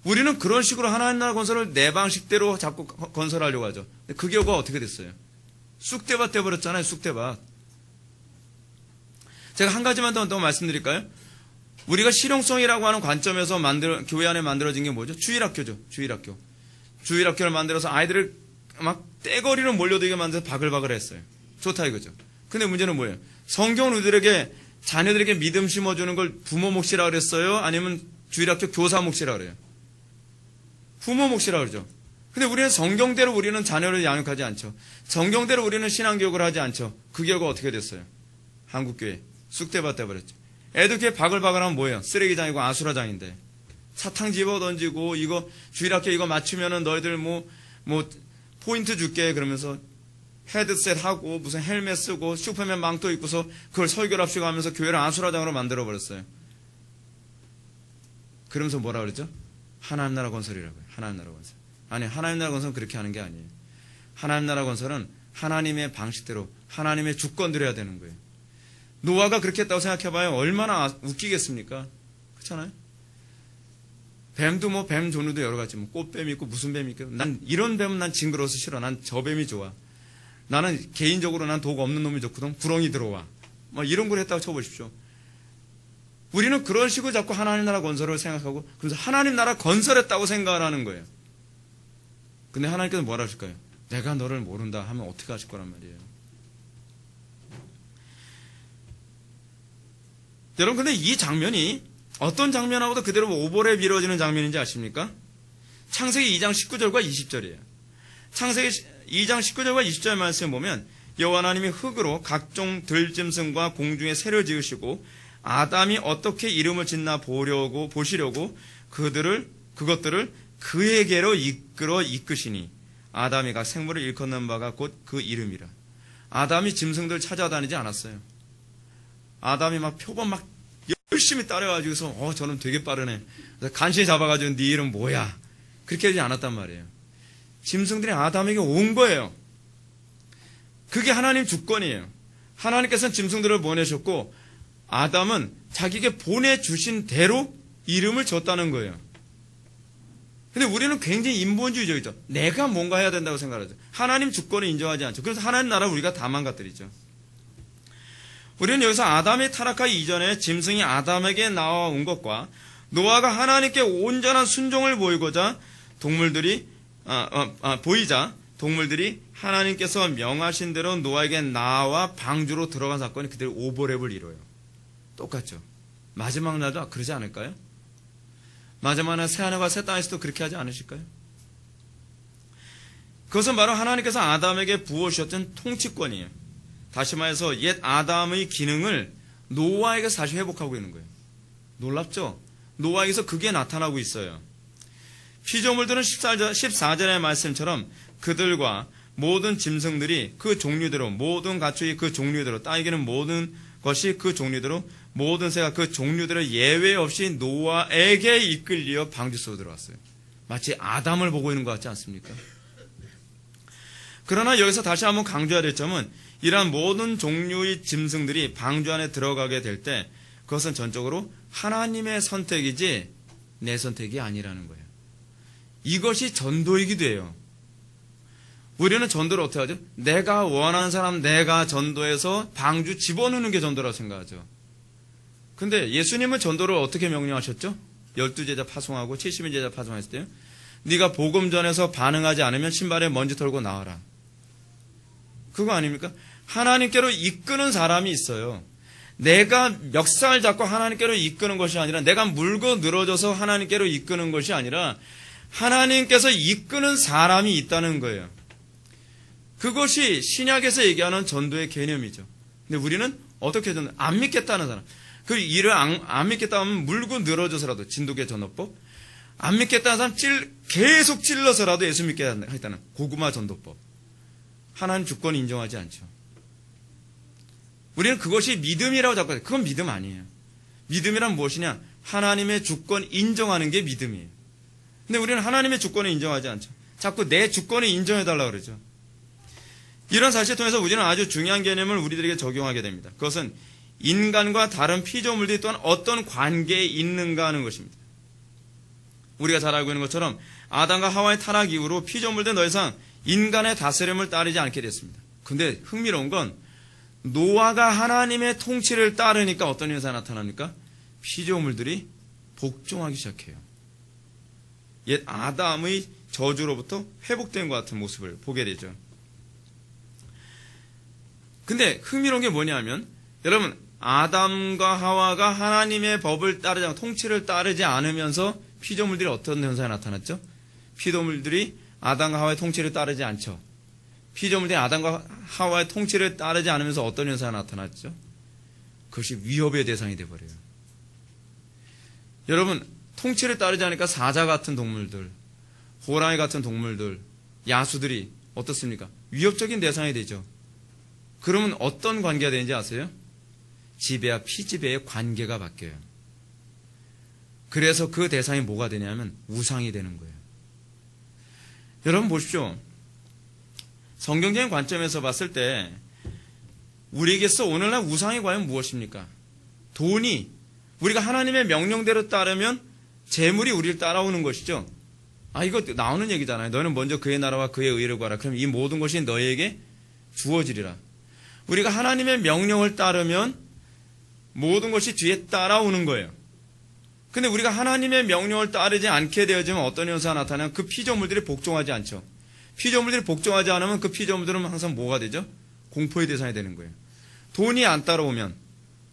우리는 그런 식으로 하나님 나라 건설을 내 방식대로 자꾸 건설하려고 하죠. 근데 그 결과가 어떻게 됐어요? 쑥대밭 돼버렸잖아요. 쑥대밭. 제가 한 가지만 더 말씀드릴까요? 우리가 실용성이라고 하는 관점에서 교회 안에 만들어진 게 뭐죠? 주일학교죠. 주일학교. 주일학교를 만들어서 아이들을 막 떼거리로 몰려들게 만들어서 바글바글 했어요. 좋다 이거죠. 근데 문제는 뭐예요? 성경은 우리들에게 자녀들에게 믿음 심어주는 걸 부모 몫이라고 그랬어요? 아니면 주일학교 교사 몫이라고 그래요? 부모 몫이라고 그러죠. 근데 우리는 성경대로 우리는 자녀를 양육하지 않죠. 성경대로 우리는 신앙교육을 하지 않죠. 그 결과 어떻게 됐어요? 한국교회 쑥대밭 돼버렸죠. 애들 교회 바글바글하면 뭐예요? 쓰레기장이고 아수라장인데 사탕 집어 던지고 이거 주일학교 이거 맞추면은 너희들 뭐 포인트 줄게 그러면서 헤드셋 하고 무슨 헬멧 쓰고 슈퍼맨 망토 입고서 그걸 설교랍시고 하면서 교회를 아수라장으로 만들어버렸어요. 그러면서 뭐라 그랬죠? 하나님 나라 건설이라고요. 하나님 나라 건설. 아니 하나님 나라 건설은 그렇게 하는 게 아니에요. 하나님 나라 건설은 하나님의 방식대로 하나님의 주권대로 해야 되는 거예요. 노아가 그렇게 했다고 생각해봐요. 얼마나 웃기겠습니까? 그렇잖아요. 뱀도 뭐 뱀 종류도 여러 가지 뭐 꽃뱀이 있고 무슨 뱀이 있고 난 이런 뱀은 난 징그러워서 싫어. 난 저 뱀이 좋아. 나는 개인적으로 난 독 없는 놈이 좋거든. 구렁이 들어와. 뭐 이런 걸 했다고 쳐보십시오. 우리는 그런 식으로 자꾸 하나님 나라 건설을 생각하고 그래서 하나님 나라 건설했다고 생각을 하는 거예요. 근데 하나님께서 뭐라 하실까요? 내가 너를 모른다 하면 어떻게 하실 거란 말이에요. 여러분 근데 이 장면이 어떤 장면하고도 그대로 오버랩 이루어지는 장면인지 아십니까? 창세기 2장 19절과 20절이에요. 창세기 2장 19절과 20절 말씀을 보면 여호와 하나님이 흙으로 각종 들짐승과 공중의 새를 지으시고 아담이 어떻게 이름을 짓나 보시려고 그것들을 그에게로 이끄시니 아담이 각 생물을 일컫는 바가 곧 그 이름이라. 아담이 짐승들 찾아다니지 않았어요. 아담이 막 표범 막 열심히 따라가지고서 저는 되게 빠르네. 간신히 잡아가지고 네 이름 뭐야? 그렇게 하지 않았단 말이에요. 짐승들이 아담에게 온 거예요. 그게 하나님 주권이에요. 하나님께서는 짐승들을 보내셨고 아담은 자기에게 보내주신 대로 이름을 줬다는 거예요. 근데 우리는 굉장히 인본주의적이죠. 내가 뭔가 해야 된다고 생각하죠. 하나님 주권을 인정하지 않죠. 그래서 하나님 나라 우리가 다 망가뜨리죠. 우리는 여기서 아담이 타락하기 이전에 짐승이 아담에게 나와온 것과 노아가 하나님께 온전한 순종을 보이자 동물들이 하나님께서 명하신 대로 노아에게 나와 방주로 들어간 사건이 그대로 오버랩을 이뤄요. 똑같죠. 마지막 날도 그러지 않을까요? 마지막 날 새하늘과 새 땅에서도 그렇게 하지 않으실까요? 그것은 바로 하나님께서 아담에게 부어주셨던 통치권이에요. 다시 말해서 옛 아담의 기능을 노아에게서 다시 회복하고 있는 거예요. 놀랍죠? 노아에게서 그게 나타나고 있어요. 피조물들은 14절의 말씀처럼 그들과 모든 짐승들이 그 종류대로 모든 가축이 그 종류대로 땅에게는 모든 것이 그 종류대로 모든 새가 그 종류대로 예외 없이 노아에게 이끌려 방주 속으로 들어왔어요. 마치 아담을 보고 있는 것 같지 않습니까? 그러나 여기서 다시 한번 강조해야 될 점은 이러한 모든 종류의 짐승들이 방주 안에 들어가게 될 때 그것은 전적으로 하나님의 선택이지 내 선택이 아니라는 거예요. 이것이 전도이기도 해요. 우리는 전도를 어떻게 하죠? 내가 원하는 사람 내가 전도해서 방주 집어넣는 게 전도라고 생각하죠. 근데 예수님은 전도를 어떻게 명령하셨죠? 12제자 파송하고 70인 제자 파송했을 때요. 네가 복음 전해서 반응하지 않으면 신발에 먼지 털고 나와라. 그거 아닙니까? 하나님께로 이끄는 사람이 있어요. 내가 멱살 잡고 하나님께로 이끄는 것이 아니라 내가 물고 늘어져서 하나님께로 이끄는 것이 아니라 하나님께서 이끄는 사람이 있다는 거예요. 그것이 신약에서 얘기하는 전도의 개념이죠. 근데 우리는 어떻게 전도? 안 믿겠다는 사람. 그 일을 안 믿겠다 하면 물고 늘어져서라도 진돗개 전도법. 안 믿겠다는 사람 계속 찔러서라도 예수 믿게 하겠다는 고구마 전도법. 하나님 주권을 인정하지 않죠. 우리는 그것이 믿음이라고 자꾸 해요. 그건 믿음 아니에요. 믿음이란 무엇이냐? 하나님의 주권 인정하는 게 믿음이에요. 근데 우리는 하나님의 주권을 인정하지 않죠. 자꾸 내 주권을 인정해달라고 그러죠. 이런 사실을 통해서 우리는 아주 중요한 개념을 우리들에게 적용하게 됩니다. 그것은 인간과 다른 피조물들이 또한 어떤 관계에 있는가 하는 것입니다. 우리가 잘 알고 있는 것처럼 아담과 하와의 타락 이후로 피조물들은 더 이상 인간의 다스림을 따르지 않게 됐습니다. 근데 흥미로운 건 노아가 하나님의 통치를 따르니까 어떤 현상이 나타납니까? 피조물들이 복종하기 시작해요. 옛 아담의 저주로부터 회복된 것 같은 모습을 보게 되죠. 근데 흥미로운 게 뭐냐면 여러분 아담과 하와가 하나님의 법을 따르지 않고 통치를 따르지 않으면서 피조물들이 어떤 현상이 나타났죠? 피조물들이 아담과 하와의 통치를 따르지 않죠. 피조물들이 아담과 하와의 통치를 따르지 않으면서 어떤 현상이 나타났죠? 그것이 위협의 대상이 되어버려요. 여러분 통치를 따르지 않으니까 사자 같은 동물들, 호랑이 같은 동물들, 야수들이 어떻습니까? 위협적인 대상이 되죠. 그러면 어떤 관계가 되는지 아세요? 지배와 피지배의 관계가 바뀌어요. 그래서 그 대상이 뭐가 되냐면 우상이 되는 거예요. 여러분 보십시오. 성경적인 관점에서 봤을 때 우리에게서 오늘날 우상이 과연 무엇입니까? 돈이 우리가 하나님의 명령대로 따르면 재물이 우리를 따라오는 것이죠. 이거 나오는 얘기잖아요. 너는 먼저 그의 나라와 그의 의를 구하라. 그럼 이 모든 것이 너에게 주어지리라. 우리가 하나님의 명령을 따르면 모든 것이 뒤에 따라오는 거예요. 근데 우리가 하나님의 명령을 따르지 않게 되어지면 어떤 현상이 나타나면 그 피조물들이 복종하지 않죠. 피조물들이 복종하지 않으면 그 피조물들은 항상 뭐가 되죠? 공포의 대상이 되는 거예요. 돈이 안 따라오면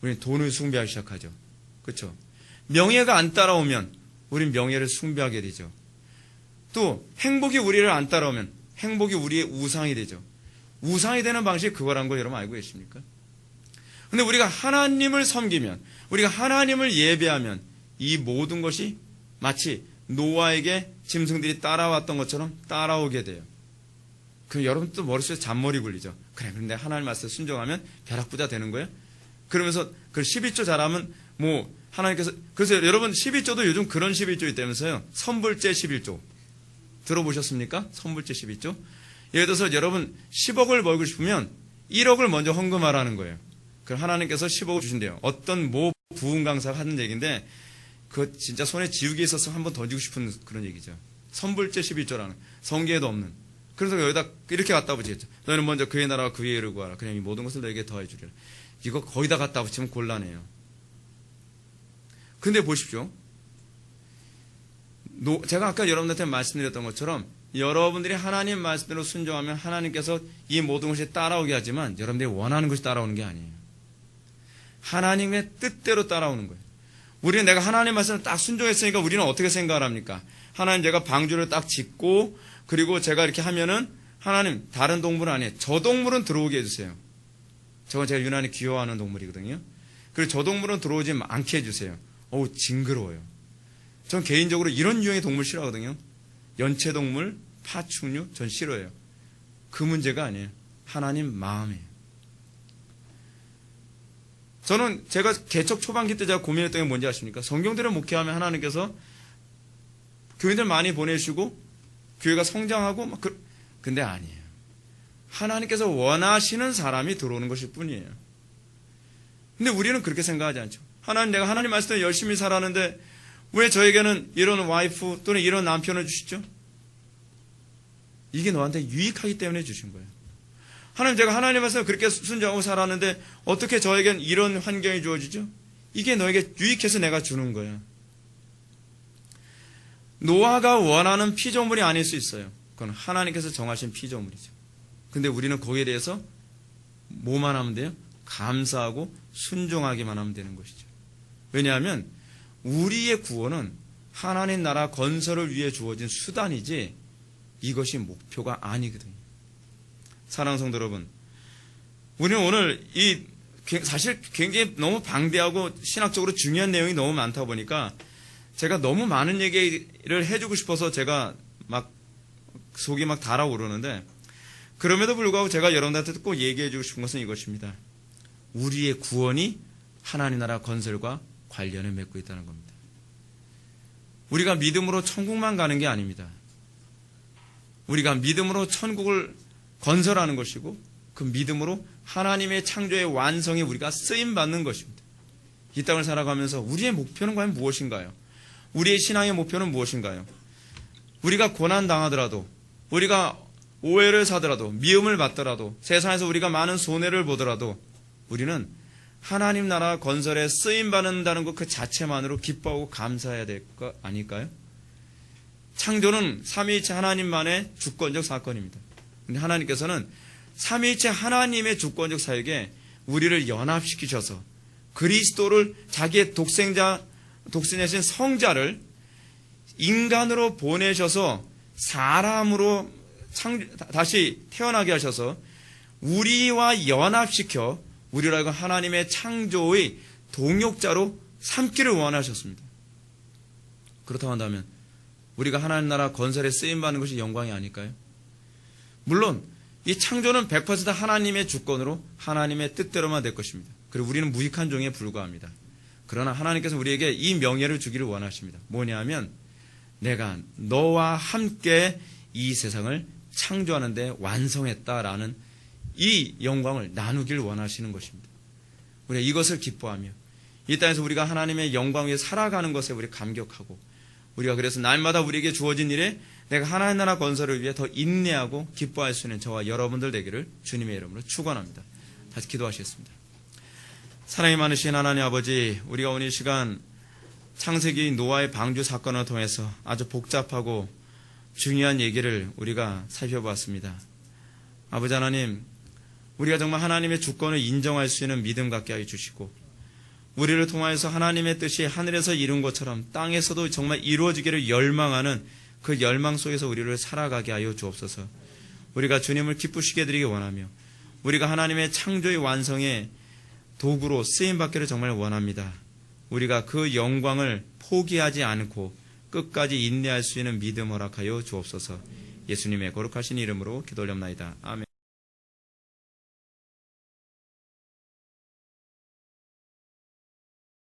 우리는 돈을 숭배하기 시작하죠. 그렇죠? 명예가 안 따라오면 우리는 명예를 숭배하게 되죠. 또 행복이 우리를 안 따라오면 행복이 우리의 우상이 되죠. 우상이 되는 방식이 그거란 거 여러분 알고 계십니까? 근데 우리가 하나님을 섬기면, 우리가 하나님을 예배하면 이 모든 것이 마치 노아에게 짐승들이 따라왔던 것처럼 따라오게 돼요. 그럼 여러분 또 머릿속에 잔머리 굴리죠. 그래, 근데 하나님 말씀에 순종하면 벼락부자 되는 거예요? 그러면서 그 12조 잘하면 하나님께서, 그래서 여러분 12조도 요즘 그런 12조 있다면서요. 선불제 11조. 들어보셨습니까? 선불제 12조. 예를 들어서 여러분 10억을 벌고 싶으면 1억을 먼저 헌금하라는 거예요. 그럼 하나님께서 10억을 주신대요. 어떤 부흥 강사가 하는 얘기인데 그거 진짜 손에 지우개 있어서 한번 던지고 싶은 그런 얘기죠. 선불제 11조라는 성경에도 없는. 그래서 여기다 이렇게 갖다 붙이겠죠. 너희는 먼저 그의 나라와 그의 의를 구하라. 그냥 이 모든 것을 너에게 더해 주리라. 이거 거기다 갖다 붙이면 곤란해요. 근데 보십시오. 제가 아까 여러분들한테 말씀드렸던 것처럼 여러분들이 하나님 말씀대로 순종하면 하나님께서 이 모든 것이 따라오게 하지만 여러분들이 원하는 것이 따라오는 게 아니에요. 하나님의 뜻대로 따라오는 거예요. 우리는 내가 하나님 말씀을 딱 순종했으니까 우리는 어떻게 생각을 합니까? 하나님 제가 방주를 딱 짓고 그리고 제가 이렇게 하면은 하나님 다른 동물은 아니에요. 저 동물은 들어오게 해주세요. 저건 제가 유난히 귀여워하는 동물이거든요. 그리고 저 동물은 들어오지 않게 해주세요. 징그러워요. 전 개인적으로 이런 유형의 동물 싫어하거든요. 연체동물, 파충류, 전 싫어해요. 그 문제가 아니에요. 하나님 마음이에요. 저는 제가 개척 초반기 때 제가 고민했던 게 뭔지 아십니까? 성경대로 목회하면 하나님께서 교인들 많이 보내주시고 교회가 성장하고 근데 아니에요. 하나님께서 원하시는 사람이 들어오는 것일 뿐이에요. 근데 우리는 그렇게 생각하지 않죠. 하나님, 내가 하나님 말씀대로 열심히 살았는데 왜 저에게는 이런 와이프 또는 이런 남편을 주시죠? 이게 너한테 유익하기 때문에 주신 거예요. 하나님, 제가 하나님 말씀을 그렇게 순종하고 살았는데 어떻게 저에겐 이런 환경이 주어지죠? 이게 너에게 유익해서 내가 주는 거예요. 노아가 원하는 피조물이 아닐 수 있어요. 그건 하나님께서 정하신 피조물이죠. 근데 우리는 거기에 대해서 뭐만 하면 돼요? 감사하고 순종하기만 하면 되는 것이죠. 왜냐하면 우리의 구원은 하나님 나라 건설을 위해 주어진 수단이지 이것이 목표가 아니거든요. 사랑하는 성도 여러분, 우리는 오늘 사실 굉장히 너무 방대하고 신학적으로 중요한 내용이 너무 많다 보니까 제가 너무 많은 얘기를 해주고 싶어서 제가 속이 막 달아오르는데 그럼에도 불구하고 제가 여러분들한테 꼭 얘기해 주고 싶은 것은 이것입니다. 우리의 구원이 하나님 나라 건설과 관련을 맺고 있다는 겁니다. 우리가 믿음으로 천국만 가는 게 아닙니다. 우리가 믿음으로 천국을 건설하는 것이고 그 믿음으로 하나님의 창조의 완성에 우리가 쓰임받는 것입니다. 이 땅을 살아가면서 우리의 목표는 과연 무엇인가요? 우리의 신앙의 목표는 무엇인가요? 우리가 고난당하더라도, 우리가 오해를 사더라도, 미움을 받더라도, 세상에서 우리가 많은 손해를 보더라도 우리는 하나님 나라 건설에 쓰임받는다는 것 그 자체만으로 기뻐하고 감사해야 될 거 아닐까요? 창조는 삼위일체 하나님만의 주권적 사건입니다. 그런데 하나님께서는 삼위일체 하나님의 주권적 사역에 우리를 연합시키셔서 그리스도를 자기의 독생자신 성자를 인간으로 보내셔서 사람으로 다시 태어나게 하셔서 우리와 연합시켜 우리를 알고 하나님의 창조의 동역자로 삼기를 원하셨습니다. 그렇다고 한다면 우리가 하나님 나라 건설에 쓰임받는 것이 영광이 아닐까요? 물론 이 창조는 100% 하나님의 주권으로 하나님의 뜻대로만 될 것입니다. 그리고 우리는 무익한 종에 불과합니다. 그러나 하나님께서 우리에게 이 명예를 주기를 원하십니다. 뭐냐 하면 내가 너와 함께 이 세상을 창조하는데 완성했다라는 이 영광을 나누길 원하시는 것입니다. 우리가 이것을 기뻐하며 이 땅에서 우리가 하나님의 영광 위에 살아가는 것에 우리 감격하고 우리가 그래서 날마다 우리에게 주어진 일에 내가 하나님 나라 건설을 위해 더 인내하고 기뻐할 수 있는 저와 여러분들 되기를 주님의 이름으로 축원합니다. 다시 기도하시겠습니다. 사랑이 많으신 하나님 아버지, 우리가 오늘 이 시간 창세기 노아의 방주 사건을 통해서 아주 복잡하고 중요한 얘기를 우리가 살펴봤습니다. 아버지 하나님, 우리가 정말 하나님의 주권을 인정할 수 있는 믿음 갖게 하여 주시고 우리를 통하여서 하나님의 뜻이 하늘에서 이룬 것처럼 땅에서도 정말 이루어지기를 열망하는 그 열망 속에서 우리를 살아가게 하여 주옵소서. 우리가 주님을 기쁘시게 드리기 원하며 우리가 하나님의 창조의 완성에 도구로 쓰임받기를 정말 원합니다. 우리가 그 영광을 포기하지 않고 끝까지 인내할 수 있는 믿음 허락하여 주옵소서. 예수님의 거룩하신 이름으로 기도 올렵나이다. 아멘.